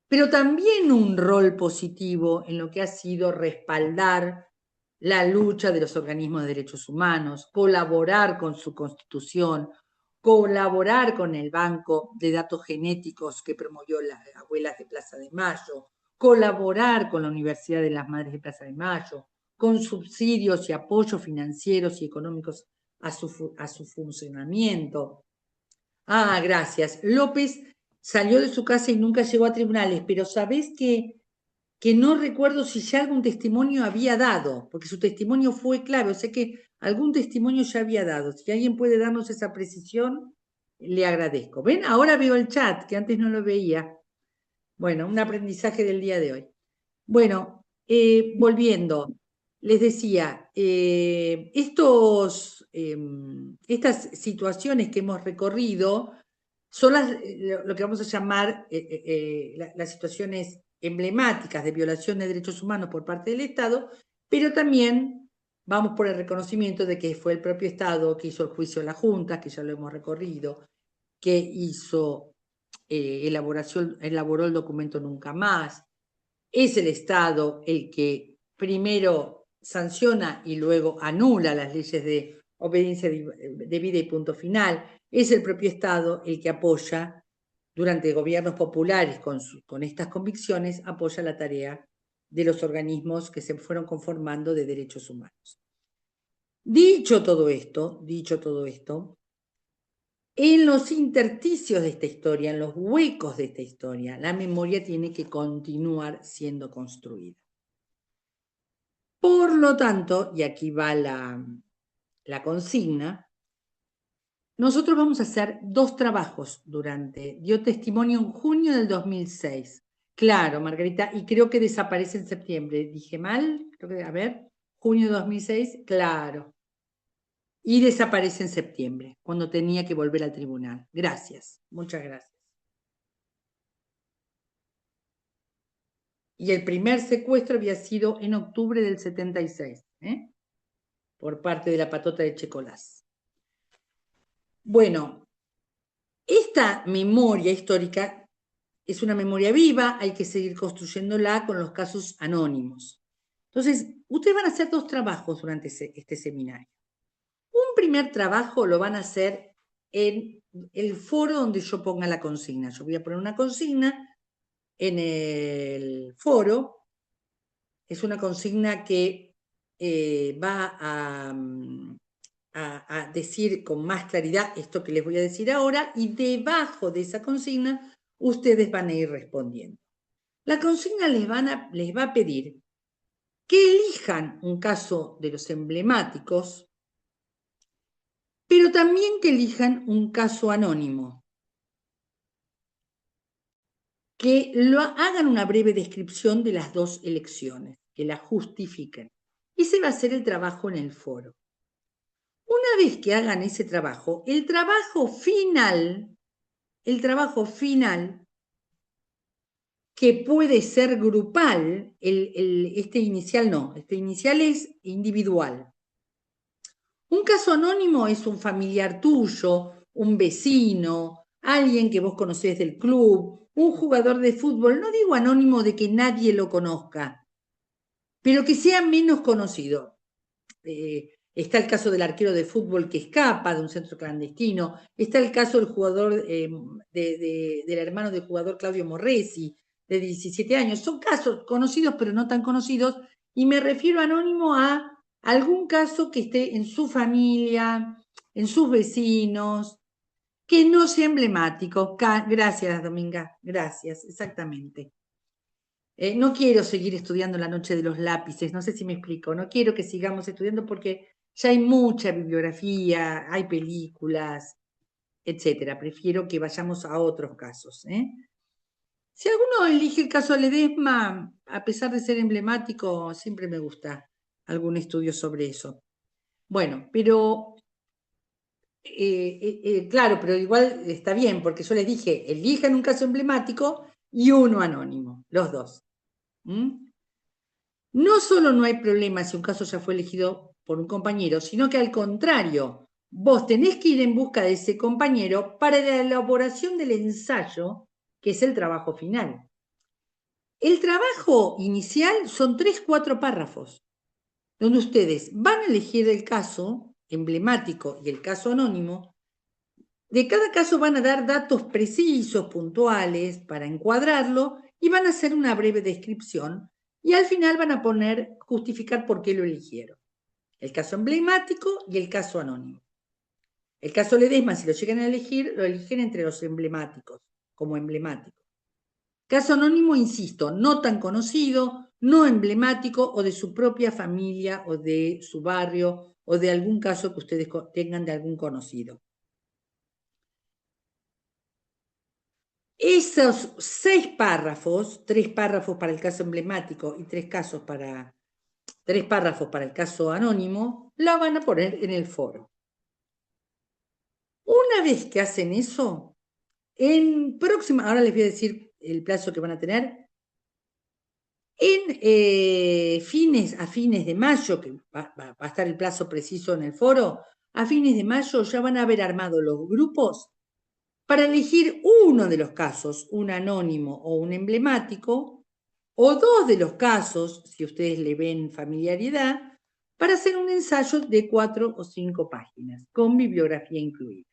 pero también un rol positivo en lo que ha sido respaldar la lucha de los organismos de derechos humanos, colaborar con su constitución, colaborar con el Banco de Datos Genéticos que promovió las abuelas de Plaza de Mayo, colaborar con la Universidad de las Madres de Plaza de Mayo, con subsidios y apoyos financieros y económicos a su funcionamiento. Ah, gracias. López salió de su casa y nunca llegó a tribunales, pero ¿sabés qué que no recuerdo si ya algún testimonio había dado, porque su testimonio fue clave, o sea que algún testimonio ya había dado. Si alguien puede darnos esa precisión, le agradezco. ¿Ven? Ahora veo el chat, que antes no lo veía. Bueno, un aprendizaje del día de hoy. Bueno, volviendo, les decía, estas situaciones que hemos recorrido son lo que vamos a llamar las situaciones emblemáticas de violación de derechos humanos por parte del Estado, pero también vamos por el reconocimiento de que fue el propio Estado que hizo el juicio a la Junta, que ya lo hemos recorrido, que elaboró el documento Nunca Más. Es el Estado el que primero sanciona y luego anula las leyes de obediencia debida y punto final. Es el propio Estado el que apoya, durante gobiernos populares con estas convicciones, apoya la tarea de los organismos que se fueron conformando de derechos humanos. Dicho todo esto, en los intersticios de esta historia, en los huecos de esta historia, la memoria tiene que continuar siendo construida. Por lo tanto, y aquí va la consigna, nosotros vamos a hacer 2 trabajos dio testimonio en junio del 2006. Claro, Margarita, y creo que desaparece en septiembre. ¿Dije mal? A ver, junio de 2006, claro. Y desaparece en septiembre, cuando tenía que volver al tribunal. Gracias, muchas gracias. Y el primer secuestro había sido en octubre del 76, por parte de la patota de Checolás. Bueno, esta memoria histórica es una memoria viva, hay que seguir construyéndola con los casos anónimos. Entonces, ustedes van a hacer 2 trabajos durante este seminario. Un primer trabajo lo van a hacer en el foro donde yo ponga la consigna. Yo voy a poner una consigna en el foro. Es una consigna que va a decir con más claridad esto que les voy a decir ahora, y debajo de esa consigna ustedes van a ir respondiendo. La consigna les va a pedir que elijan un caso de los emblemáticos, pero también que elijan un caso anónimo, que hagan una breve descripción de las 2 elecciones, que la justifiquen. Ese va a ser el trabajo en el foro. Una vez que hagan ese trabajo, el trabajo final, que puede ser grupal, este inicial es individual. Un caso anónimo es un familiar tuyo, un vecino, alguien que vos conocés del club, un jugador de fútbol. No digo anónimo de que nadie lo conozca, pero que sea menos conocido. Está el caso del arquero de fútbol que escapa de un centro clandestino, está el caso del jugador, del hermano del jugador Claudio Morresi, de 17 años. Son casos conocidos, pero no tan conocidos, y me refiero anónimo a algún caso que esté en su familia, en sus vecinos, que no sea emblemático. Gracias, Dominga, gracias, exactamente. No quiero seguir estudiando la noche de los lápices, no sé si me explico, no quiero que sigamos estudiando porque ya hay mucha bibliografía, hay películas, etcétera. Prefiero que vayamos a otros casos. Si alguno elige el caso de Ledesma, a pesar de ser emblemático, siempre me gusta algún estudio sobre eso. Bueno, pero claro, pero igual está bien, porque yo les dije, elijan un caso emblemático y uno anónimo, los 2. No solo no hay problema si un caso ya fue elegido por un compañero, sino que al contrario, vos tenés que ir en busca de ese compañero para la elaboración del ensayo, que es el trabajo final. El trabajo inicial son 3-4 párrafos, donde ustedes van a elegir el caso emblemático y el caso anónimo. De cada caso van a dar datos precisos, puntuales, para encuadrarlo, y van a hacer una breve descripción, y al final van a justificar por qué lo eligieron. El caso emblemático y el caso anónimo. El caso Ledesma, si lo llegan a elegir, lo eligen entre los emblemáticos, como emblemático. Caso anónimo, insisto, no tan conocido, no emblemático o de su propia familia o de su barrio o de algún caso que ustedes tengan de algún conocido. Esos 6 párrafos, 3 párrafos para el caso emblemático y 3 párrafos para el caso anónimo, la van a poner en el foro. Una vez que hacen eso, ahora les voy a decir el plazo que van a tener. A fines de mayo, que va a estar el plazo preciso en el foro, a fines de mayo ya van a haber armado los grupos para elegir uno de los casos, un anónimo o un emblemático, o 2 de los casos, si ustedes le ven familiaridad, para hacer un ensayo de 4 o 5 páginas, con bibliografía incluida.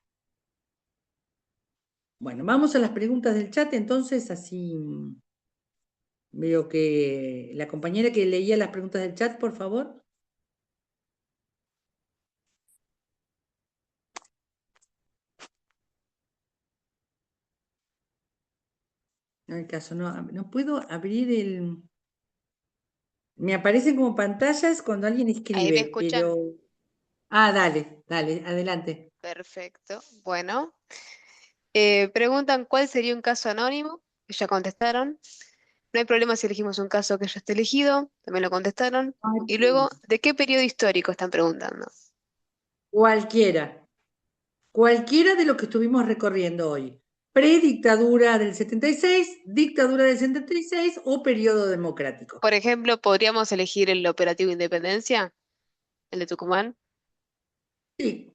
Bueno, vamos a las preguntas del chat, entonces, así veo que la compañera que leía las preguntas del chat, por favor. No hay caso, no puedo abrir el... Me aparecen como pantallas cuando alguien ¿Ahí me escribe, escuchan? pero... Ah, dale, adelante. Perfecto. Bueno, preguntan cuál sería un caso anónimo. Ya contestaron. No hay problema si elegimos un caso que ya esté elegido. También lo contestaron. Y luego, ¿de qué periodo histórico están preguntando? Cualquiera de los que estuvimos recorriendo hoy. Predictadura del 76, dictadura del 76 o periodo democrático. Por ejemplo, ¿podríamos elegir el operativo Independencia? ¿El de Tucumán? Sí,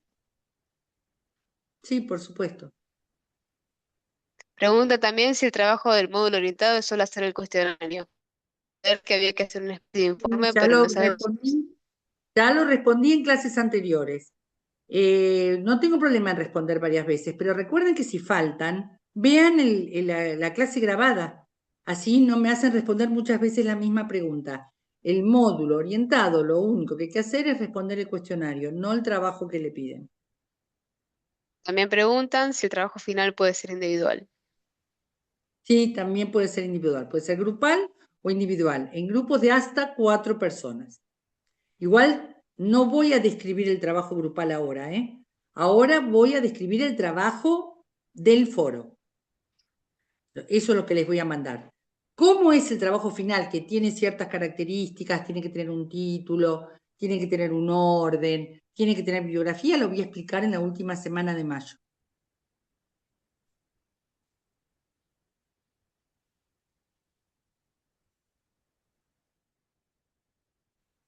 sí, por supuesto. Pregunta también si el trabajo del módulo orientado es solo hacer el cuestionario. Ver que había que hacer una especie de informe, Ya pero lo no sabemos. respondí en clases anteriores. No tengo problema en responder varias veces, pero recuerden que si faltan, vean la clase grabada. Así no me hacen responder muchas veces la misma pregunta. El módulo orientado, lo único que hay que hacer es responder el cuestionario, no el trabajo que le piden. También preguntan si el trabajo final puede ser individual. Sí, también puede ser individual, puede ser grupal o individual, en grupos de hasta 4 personas. Igual no voy a describir el trabajo grupal ahora, ¿eh? Ahora voy a describir el trabajo del foro. Eso es lo que les voy a mandar. ¿Cómo es el trabajo final? Que tiene ciertas características, tiene que tener un título, tiene que tener un orden, tiene que tener bibliografía, lo voy a explicar en la última semana de mayo.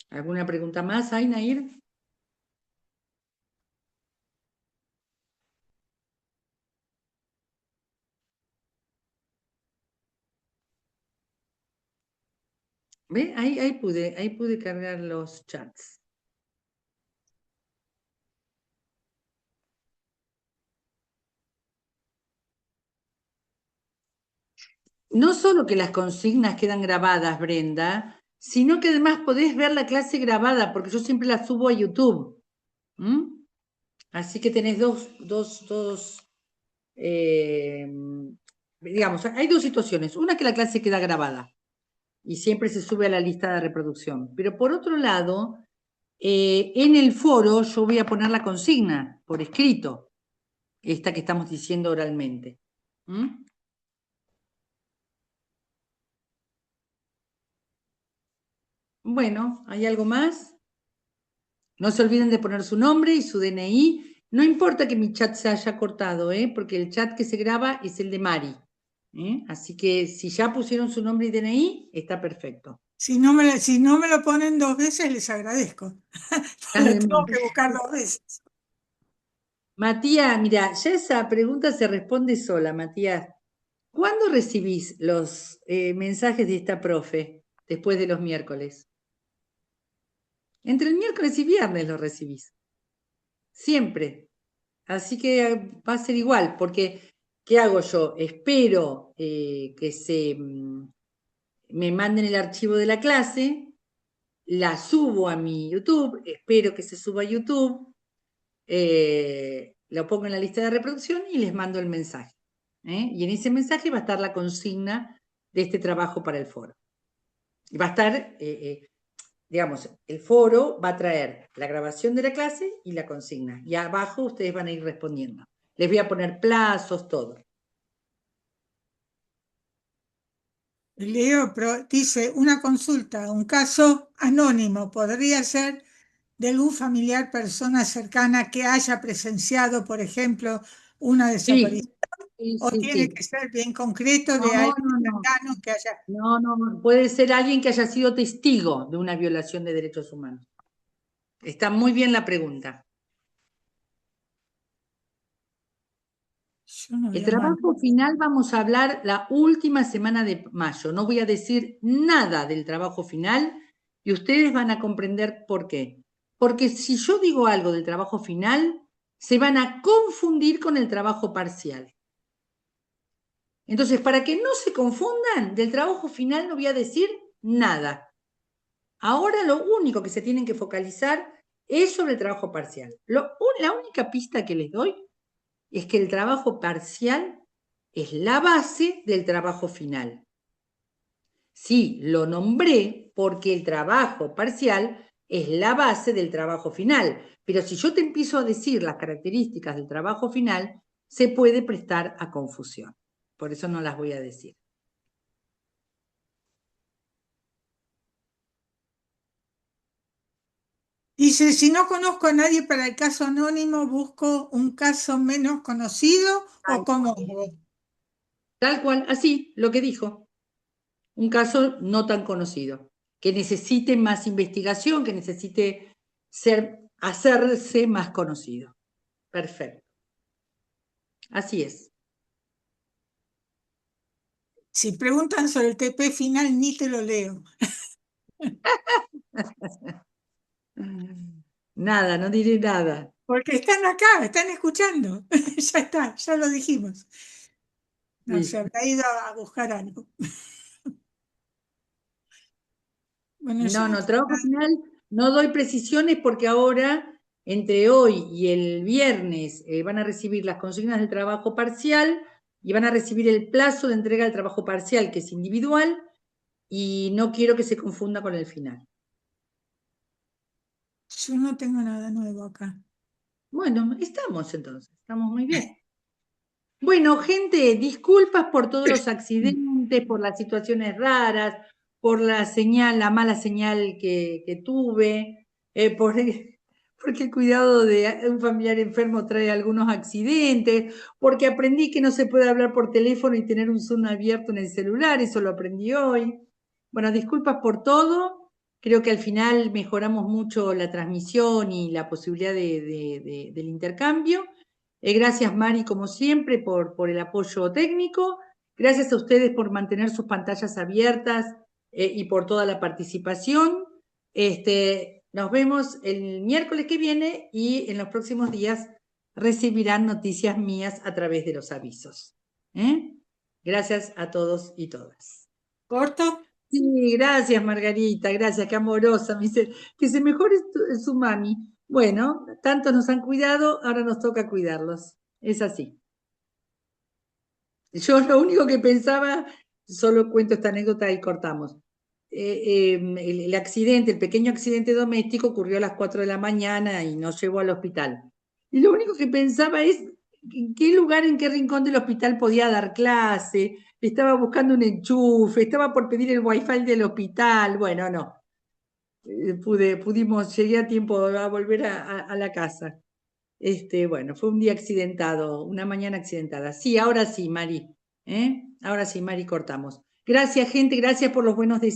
¿Alguna pregunta más, Nair? ¿Ve? Ahí pude cargar los chats. No solo que las consignas quedan grabadas, Brenda, sino que además podés ver la clase grabada, porque yo siempre la subo a YouTube. Así que tenés digamos, hay 2 situaciones. Una, que la clase queda grabada y siempre se sube a la lista de reproducción. Pero por otro lado, en el foro yo voy a poner la consigna por escrito, esta que estamos diciendo oralmente. Bueno, ¿hay algo más? No se olviden de poner su nombre y su DNI. No importa que mi chat se haya cortado, porque el chat que se graba es el de Mari. Así que si ya pusieron su nombre y DNI, está perfecto. Si no me lo ponen 2 veces, les agradezco. Lo tengo que buscar 2 veces. Matías, mira, ya esa pregunta se responde sola, Matías. ¿Cuándo recibís los mensajes de esta profe después de los miércoles? Entre el miércoles y viernes los recibís. Siempre. Así que va a ser igual, porque ¿qué hago yo? Espero que me manden el archivo de la clase, la subo a mi YouTube, espero que se suba a YouTube, lo pongo en la lista de reproducción y les mando el mensaje. Y en ese mensaje va a estar la consigna de este trabajo para el foro. Y va a estar, digamos, el foro va a traer la grabación de la clase y la consigna. Y abajo ustedes van a ir respondiendo. Les voy a poner plazos, todo. Leo, pero dice, una consulta, un caso anónimo, podría ser de algún familiar, persona cercana que haya presenciado, por ejemplo, una desaparición, o tiene que ser bien concreto de alguien cercano que haya... No, puede ser alguien que haya sido testigo de una violación de derechos humanos. Está muy bien la pregunta. El trabajo final vamos a hablar la última semana de mayo. No voy a decir nada del trabajo final y ustedes van a comprender por qué. Porque si yo digo algo del trabajo final, se van a confundir con el trabajo parcial. Entonces, para que no se confundan, del trabajo final no voy a decir nada. Ahora lo único que se tienen que focalizar es sobre el trabajo parcial. La única pista que les doy es que el trabajo parcial es la base del trabajo final. Sí, lo nombré porque el trabajo parcial es la base del trabajo final, pero si yo te empiezo a decir las características del trabajo final, se puede prestar a confusión. Por eso no las voy a decir. Dice, si no conozco a nadie para el caso anónimo, busco un caso menos conocido o como... Tal cual, así, lo que dijo. Un caso no tan conocido, que necesite más investigación, que necesite hacerse más conocido. Perfecto. Así es. Si preguntan sobre el TP final, ni te lo leo. Nada, no diré nada. Porque están acá, están escuchando. Ya está, ya lo dijimos. No, se habrá ido a buscar algo. Bueno, No, trabajo final, no doy precisiones porque ahora, entre hoy y el viernes, van a recibir las consignas del trabajo parcial y van a recibir el plazo de entrega del trabajo parcial, que es individual, y no quiero que se confunda con el final. Yo no tengo nada nuevo acá. Bueno, estamos entonces, estamos muy bien. Bueno, gente, disculpas por todos los accidentes, por las situaciones raras, por la señal, la mala señal que tuve, porque el cuidado de un familiar enfermo trae algunos accidentes, porque aprendí que no se puede hablar por teléfono y tener un Zoom abierto en el celular, eso lo aprendí hoy. Bueno, disculpas por todo, creo que al final mejoramos mucho la transmisión y la posibilidad del intercambio. Gracias, Mari, como siempre, por el apoyo técnico. Gracias a ustedes por mantener sus pantallas abiertas y por toda la participación. Nos vemos el miércoles que viene y en los próximos días recibirán noticias mías a través de los avisos. Gracias a todos y todas. ¿Corto? Sí, gracias, Margarita, gracias, qué amorosa. Me dice que se mejore su mami. Bueno, tanto nos han cuidado, ahora nos toca cuidarlos. Es así. Yo lo único que pensaba, solo cuento esta anécdota y cortamos. El accidente, el pequeño accidente doméstico ocurrió a las 4 de la mañana y nos llevó al hospital. Y lo único que pensaba es en qué lugar, en qué rincón del hospital podía dar clase. Estaba buscando un enchufe, estaba por pedir el wifi del hospital. Bueno, no. Llegué a tiempo a volver a la casa. Bueno, fue un día accidentado, una mañana accidentada. Sí, ahora sí, Mari. Ahora sí, Mari, cortamos. Gracias, gente, gracias por los buenos deseos.